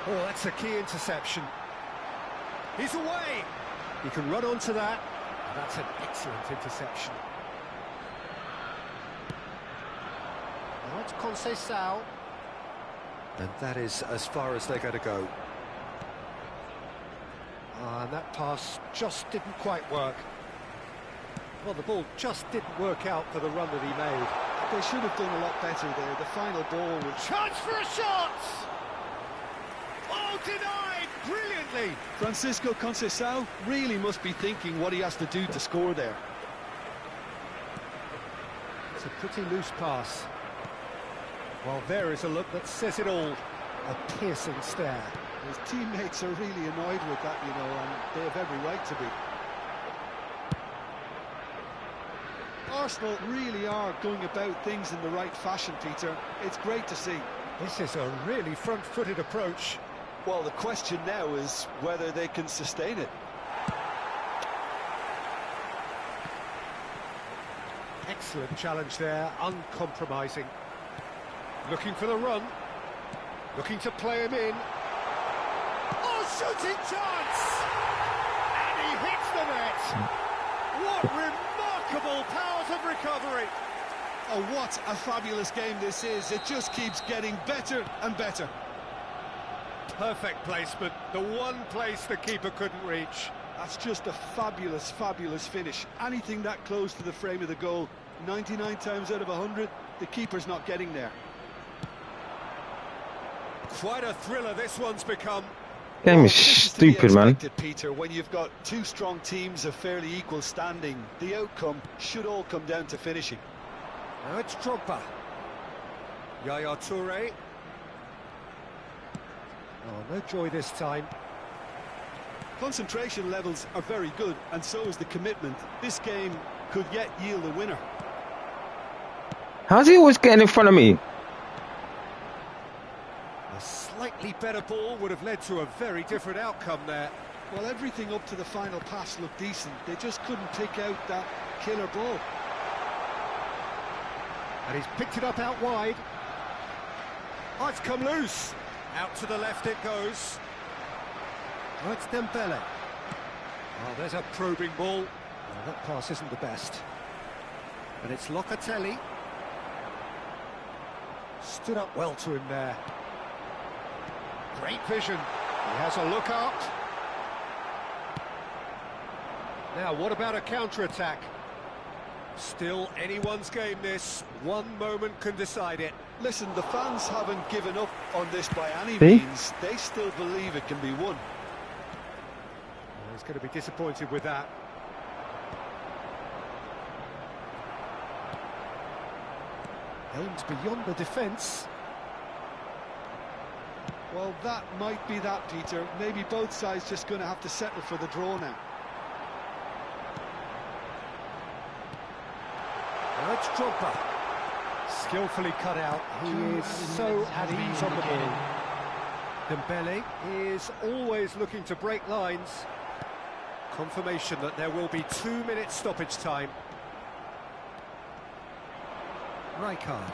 Oh, that's a key interception. He's away! He can run onto that. That's an excellent interception. Now it's Conceição. And that is as far as they're going to go. And that pass just didn't quite work. Well, the ball just didn't work out for the run that he made. They should have done a lot better there. The final ball was... Chance for a shot! Oh, denied brilliantly. Francisco Conceição really must be thinking what he has to do to score there. It's a pretty loose pass. Well, there is a look that says it all. A piercing stare. His teammates are really annoyed with that, you know, and they have every right to be. Arsenal really are going about things in the right fashion, Peter. It's great to see. This is a really front-footed approach. Well, the question now is whether they can sustain it. Excellent challenge there, uncompromising. Looking for the run. Looking to play him in. shooting chance! And he hits the net! What remarkable powers of recovery! Oh, what a fabulous game this is. It just keeps getting better and better. Perfect placement, the one place the keeper couldn't reach. That's just a fabulous, fabulous finish. Anything that close to the frame of the goal, 99 times out of 100, the keeper's not getting there. Quite a thriller this one's become. Game is This is to be stupid, man. expected, Peter. When you've got two strong teams of fairly equal standing, the outcome should all come down to finishing. Now it's Drogba. Yaya Toure. Oh, no joy this time. Concentration levels are very good, and so is the commitment. This game could yet yield a winner. How's he always getting in front of me? A slightly better ball would have led to a very different outcome there. Well, everything up to the final pass looked decent. They just couldn't pick out that killer ball. And he's picked it up out wide. Oh, it's come loose. Out to the left it goes. Oh, it's Dembele. Oh, there's a probing ball. Oh, that pass isn't the best. And it's Locatelli. Stood up well to him there. Great vision. He has a look up. Now, what about a counter-attack? Still anyone's game, this. One moment can decide it. Listen, the fans haven't given up on this by any See? means. They still believe it can be won. Oh, he's going to be disappointed with that. Aims beyond the defence. Well, that might be that, Peter. Maybe both sides just going to have to settle for the draw now. Now it's Drogba. Skillfully cut out. He is so at ease on the ball. Dembele is always looking to break lines. Confirmation that there will be 2 minutes stoppage time. Rijkaard.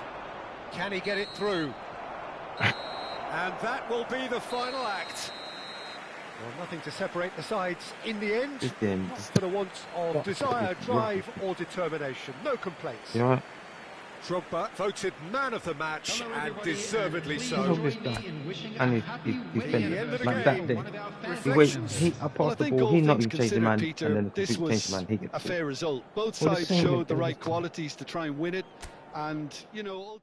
Can he get it through? And that will be the final act. Well, nothing to separate the sides in the end. This game Not is- for the want of desire, drive or determination. No complaints. You know what? Drogba voted man of the match, and deservedly He's so. always done. And he's been The end of the like that game. day. One of our He wait, reflections. I Well, I passed the think ball, all he not things even changed the considered, man, Peter, and then this the changed the was man, he gets a fair result. Both Well, the sides same showed with the the right rest of them. qualities to try and win it, and, you know...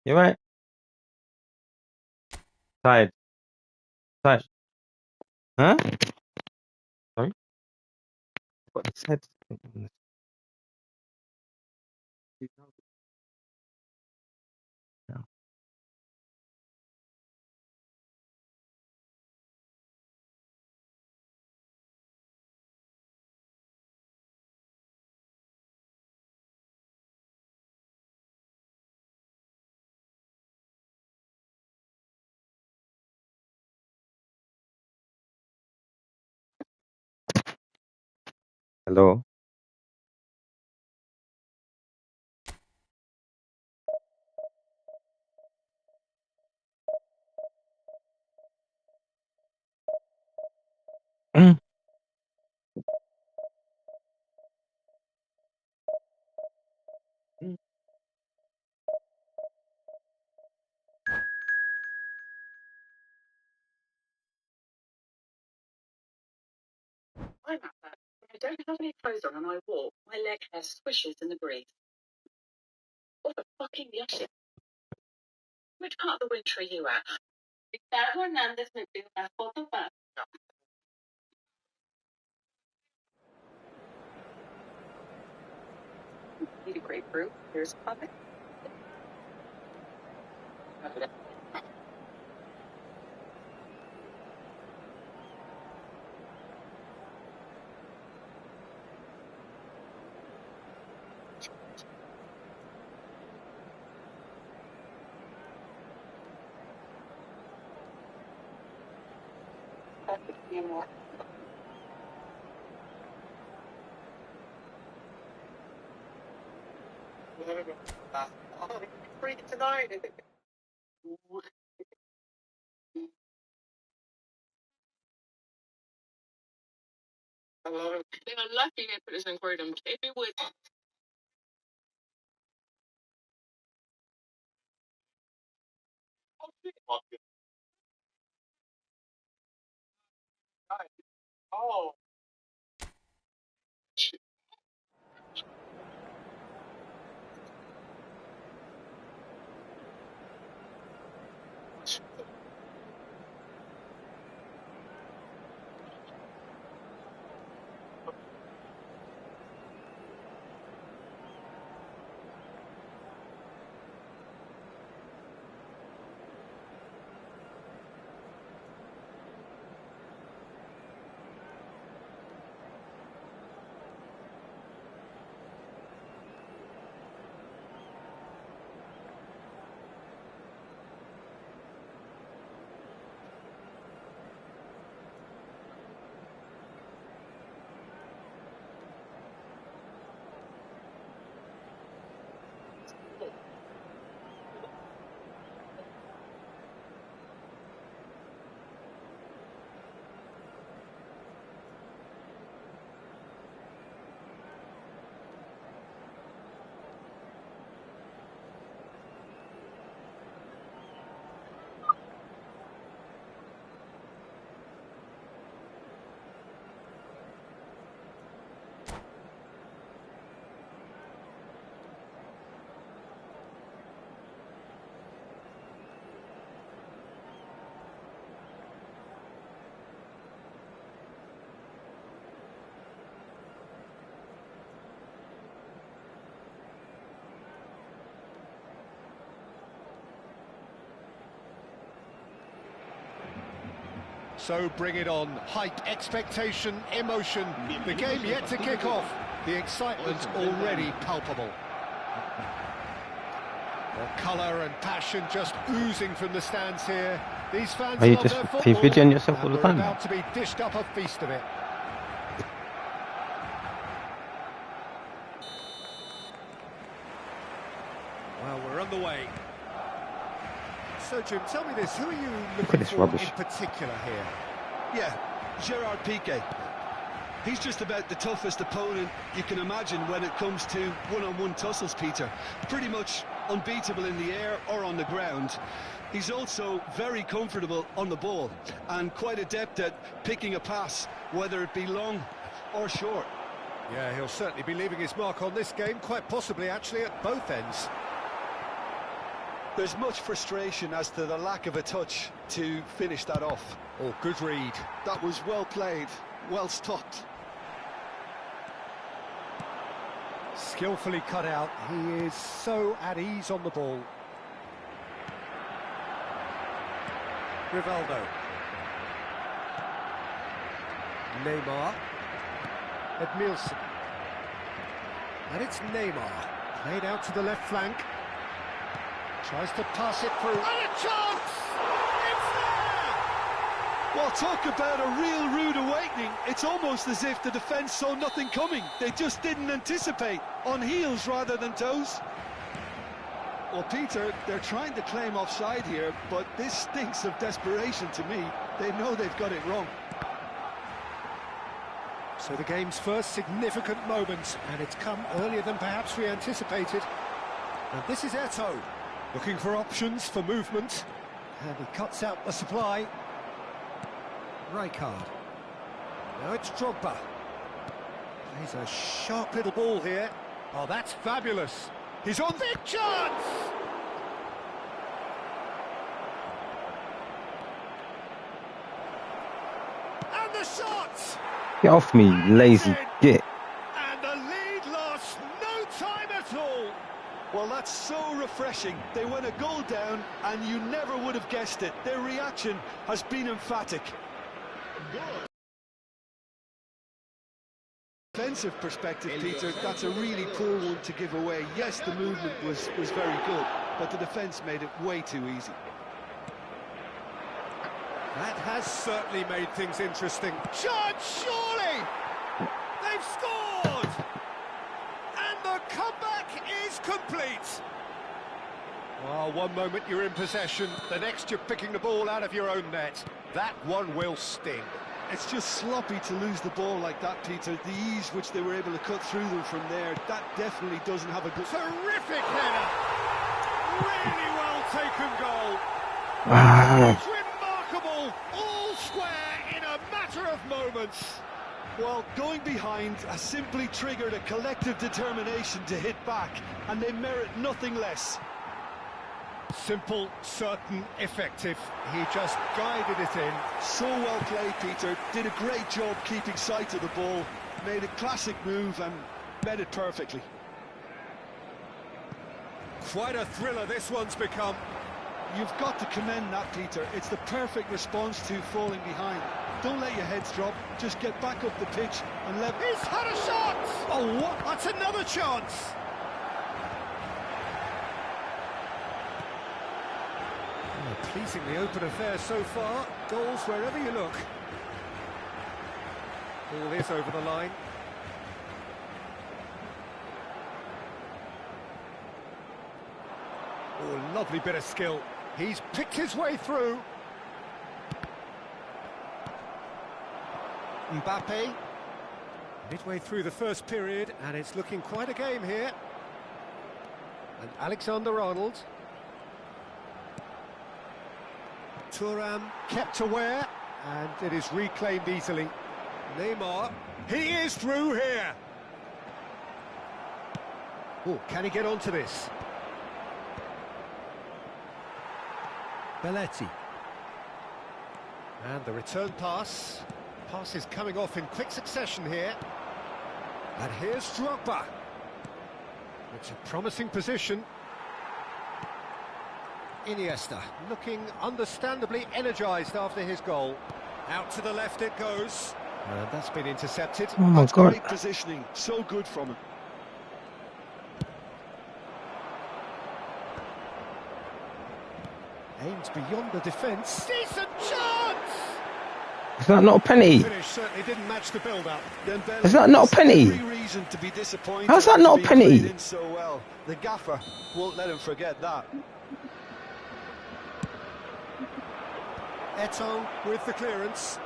You right? Tired. Tired. Huh? Sorry? What his head? No. Hello? I'm at that. I don't have any clothes on and I walk. My leg hair swishes in the breeze. What a fucking yashik. Which part of the winter are you at? Ricardo Hernández me pidió una foto para... Need a grapefruit. Here's a puppet. Free tonight. I love it. They were lucky they put this in for them. If it would. Oh. So bring it on. Hype, expectation, emotion. The game yet to kick off. The excitement already palpable. Well, colour and passion just oozing from the stands here. These fans love their football, videoing yourself all the and time? we're about to be dished up a feast of it. Well, we're on the way. So, Jim, tell me this, who are you looking for rubbish. in particular here? Yeah, Gerard Piqué. He's just about the toughest opponent you can imagine when it comes to one-on-one tussles, Peter. Pretty much unbeatable in the air or on the ground. He's also very comfortable on the ball and quite adept at picking a pass, whether it be long or short. Yeah, he'll certainly be leaving his mark on this game, quite possibly actually at both ends. There's much frustration as to the lack of a touch to finish that off. Oh, good read. That was well played, well stopped. Skillfully cut out. He is so at ease on the ball. Rivaldo. Neymar. Edmilson. And it's Neymar. Played out to the left flank. Tries to pass it through. And a chance! It's there! Well, talk about a real rude awakening. It's almost as if the defence saw nothing coming. They just didn't anticipate, on heels rather than toes. Well, Peter, they're trying to claim offside here, but this stinks of desperation to me. They know they've got it wrong. So the game's first significant moment, and it's come earlier than perhaps we anticipated. And this is Eto'o, looking for options for movement, and he cuts out the supply. Rijkaard. Now it's Drogba. Plays a sharp little ball here. Oh, that's fabulous. He's on the chance! And the shot! Get off me, lazy git. And the lead lost no time at all. Well, that's so refreshing. They went a goal down, and you never would have guessed it. Their reaction has been emphatic. Defensive perspective, Peter, that's a really poor one to give away. Yes, the movement was very good, but the defence made it way too easy. That has certainly made things interesting. Chance, surely! They've scored! And the comeback is complete. Well, one moment you're in possession, the next you're picking the ball out of your own net. That one will sting. It's just sloppy to lose the ball like that, Peter. The ease which they were able to cut through them from there, that definitely doesn't have a good... Terrific header! Really well taken goal. Wow. It's remarkable, all square in a matter of moments. Well, going behind has simply triggered a collective determination to hit back, and they merit nothing less. Simple, certain, effective. He just guided it in. So well played, Peter. Did a great job keeping sight of the ball. Made a classic move and met it perfectly. Quite a thriller this one's become. You've got to commend that, Peter. It's the perfect response to falling behind. Don't let your heads drop. Just get back up the pitch and let... He's had a shot! Oh, what? That's another chance! Oh, pleasingly open affair so far. Goals wherever you look. Ball is over the line. Oh, lovely bit of skill. He's picked his way through. Mbappe. Midway through the first period, and it's looking quite a game here. And Alexander-Arnold. Thuram kept aware, and it is reclaimed easily. Neymar, he is through here. Oh, can he get onto this? Belletti. And the return pass. Pass is coming off in quick succession here. And here's Drogba. It's a promising position. Iniesta looking understandably energised after his goal. Out to the left it goes. And that's been intercepted. Oh my God. Great positioning. So good from him. Aims beyond the defence. Decent chance! Is that not a penny? Finish certainly didn't match the build-up. Is that not a penny? Every reason to be disappointed. How's that not a after being penny? played in so well. The gaffer won't let him forget that. Eto'o with the clearance.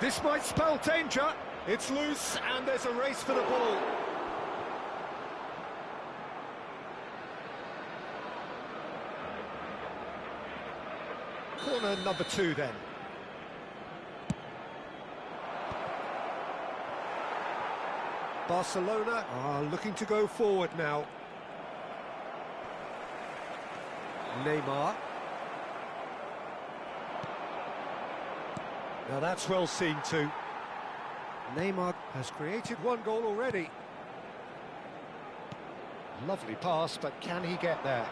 This might spell danger. It's loose and there's a race for the ball. Corner number 2 then. Barcelona are looking to go forward now. Neymar. Now that's well seen too. Neymar has created one goal already. Lovely pass, but can he get there?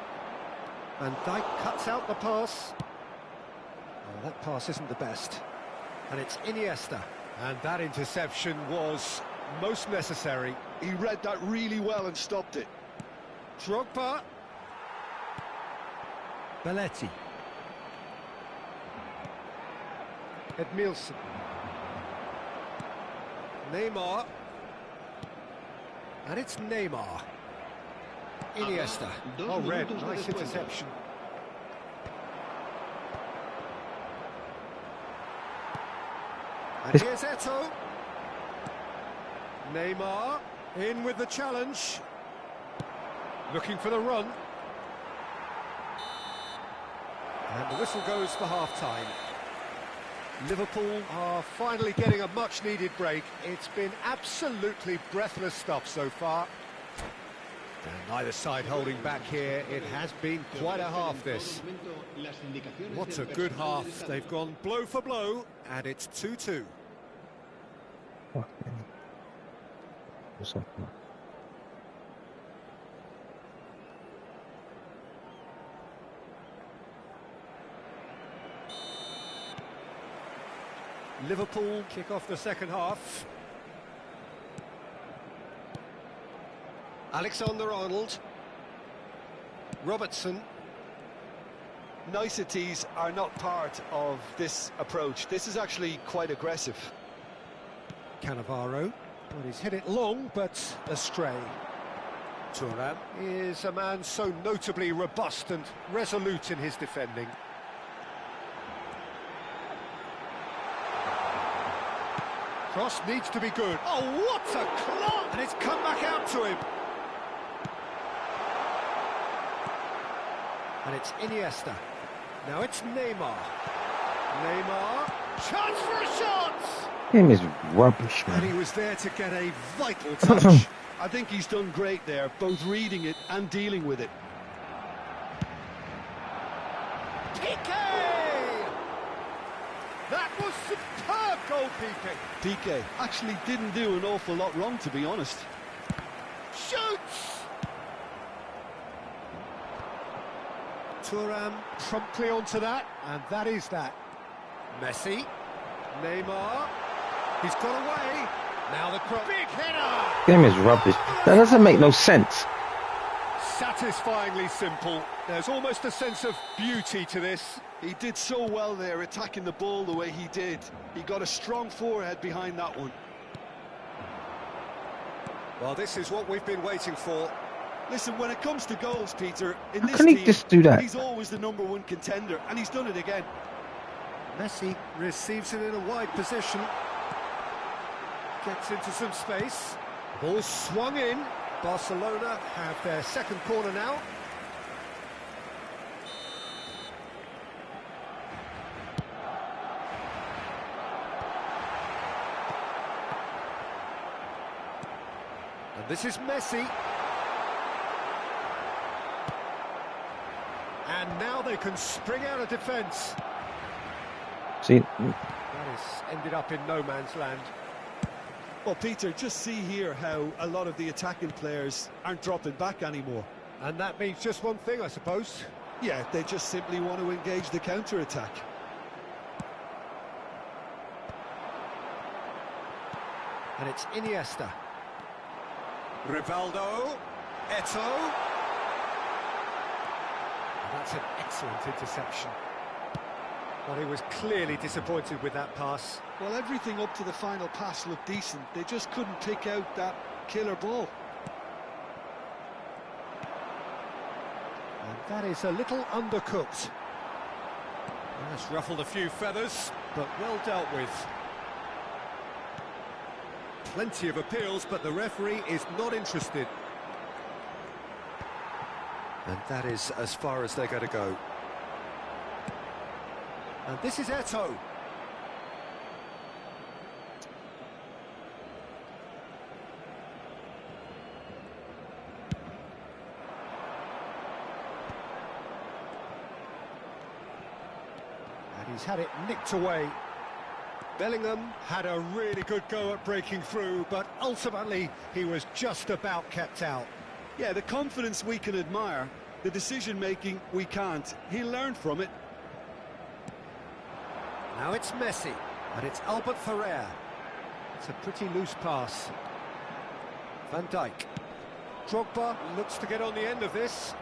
Van Dijk cuts out the pass. Oh, that pass isn't the best. And it's Iniesta. And that interception was most necessary. He read that really well and stopped it. Drogba. Belletti. Edmilson. Neymar. And it's Neymar. Iniesta. Oh, red. Nice interception. And here's Eto'o. Neymar in with the challenge. Looking for the run. And the whistle goes for half-time. Liverpool are finally getting a much-needed break. It's been absolutely breathless stuff so far. And neither side holding back here. It has been quite a half, this. What a good half. They've gone blow for blow, and it's 2-2. Liverpool kick off the second half. Alexander-Arnold. Robertson. niceties are not part of this approach. This is actually quite aggressive. Cannavaro, well, he's hit it long, but astray. Thuram is a man so notably robust and resolute in his defending. Cross needs to be good. Oh, what a clock! And it's come back out to him. And it's Iniesta. Now it's Neymar. Neymar, chance for a shot! Game is rubbish, And man. he was there to get a vital touch. I think he's done great there, both reading it and dealing with it. Piqué! That was superb goalkeeping. Piqué actually didn't do an awful lot wrong, to be honest. Shoots! Thuram promptly onto that, and that is that. Messi, Neymar, he's got away. Now the cross. Big header! Game is rubbish. That doesn't make no sense. Satisfyingly simple. There's almost a sense of beauty to this. He did so well there, attacking the ball the way he did. He got a strong forehead behind that one. Well, this is what we've been waiting for. Listen, when it comes to goals, Peter, in How this can he team, just do that? he's always the #1 contender, and he's done it again. Messi receives it in a wide position. Gets into some space. Ball swung in. Barcelona have their second corner now. And this is Messi. And now they can spring out of defence. See, That has ended up in no man's land. Well, Peter, just see here how a lot of the attacking players aren't dropping back anymore. And that means just one thing, I suppose. Yeah, they just simply want to engage the counter-attack. And it's Iniesta. Rivaldo. Eto'o. That's an excellent interception. Well, he was clearly disappointed with that pass. Well, everything up to the final pass looked decent. They just couldn't pick out that killer ball. And that is a little undercooked. Well, that's ruffled a few feathers, but well dealt with. Plenty of appeals, but the referee is not interested. And that is as far as they're going to go. And this is Eto'o. And he's had it nicked away. Bellingham had a really good go at breaking through, but ultimately he was just about kept out. Yeah, the confidence we can admire, the decision-making we can't. He learned from it. Now it's Messi, and it's Albert Ferrer. It's a pretty loose pass. Van Dijk. Drogba looks to get on the end of this.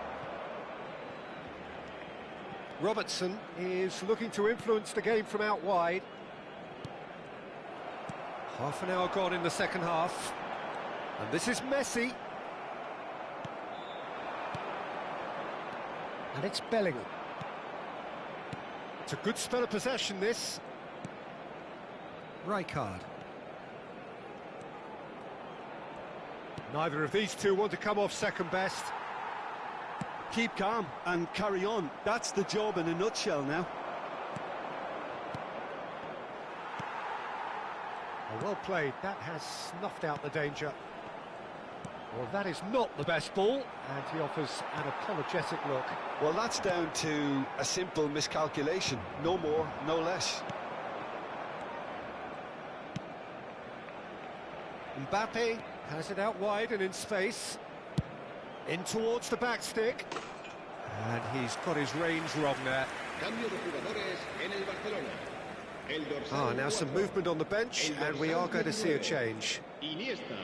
Robertson is looking to influence the game from out wide. Half an hour gone in the second half. And this is Messi. And it's Bellingham. It's a good spell of possession, this. Rijkaard. Neither of these two want to come off second best. Keep calm and carry on. That's the job in a nutshell now. Well played. That has snuffed out the danger. Well, that is not the best ball, and he offers an apologetic look. Well, that's down to a simple miscalculation. No more, no less. Mbappe has it out wide and in space. In towards the back stick. And he's got his range wrong there. Cambio de jugadores en el Barcelona. El dorsal Now some 4, movement on the bench, el and we dorsal are going to see a 19, change. Iniesta.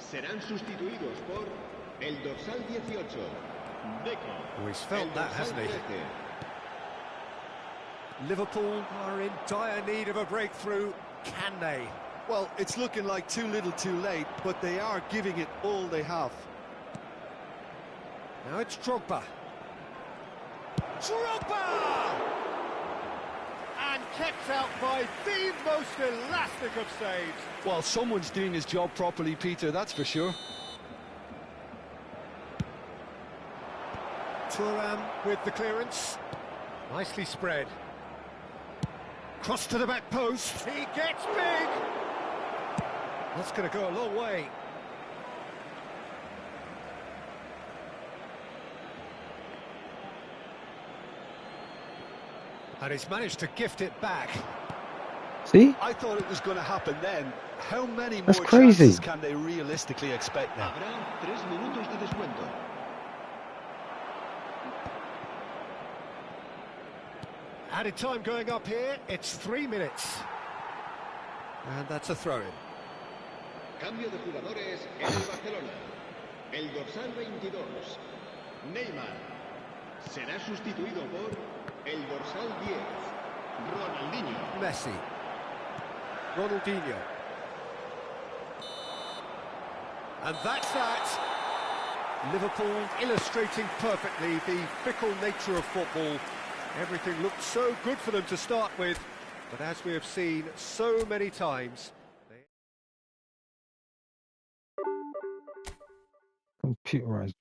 Serán sustituidos por el dorsal 18. Deco. Oh, he's felt El that, dorsal hasn't he? 13. Liverpool are in dire need of a breakthrough. Can they? Well, it's looking like too little too late, but they are giving it all they have. Now it's Drogba. Drogba! And kept out by the most elastic of saves. Well, someone's doing his job properly, Peter, that's for sure. Thuram with the clearance. Nicely spread. Cross to the back post. He gets big. That's going to go a long way. And he's managed to gift it back. See? I thought it was going to happen then. How many That's more crazy. chances can they realistically expect now? Habrá 3 minutos de descuento. Added time going up here, it's 3 minutes. And that's a throw-in. Cambio de jugadores en el Barcelona. El dorsal 22, Neymar, será sustituido por el dorsal 10, Ronaldinho. Messi. Ronaldinho. And that's that. Liverpool illustrating perfectly the fickle nature of football. Everything looked so good for them to start with, but as we have seen so many times... Computerized.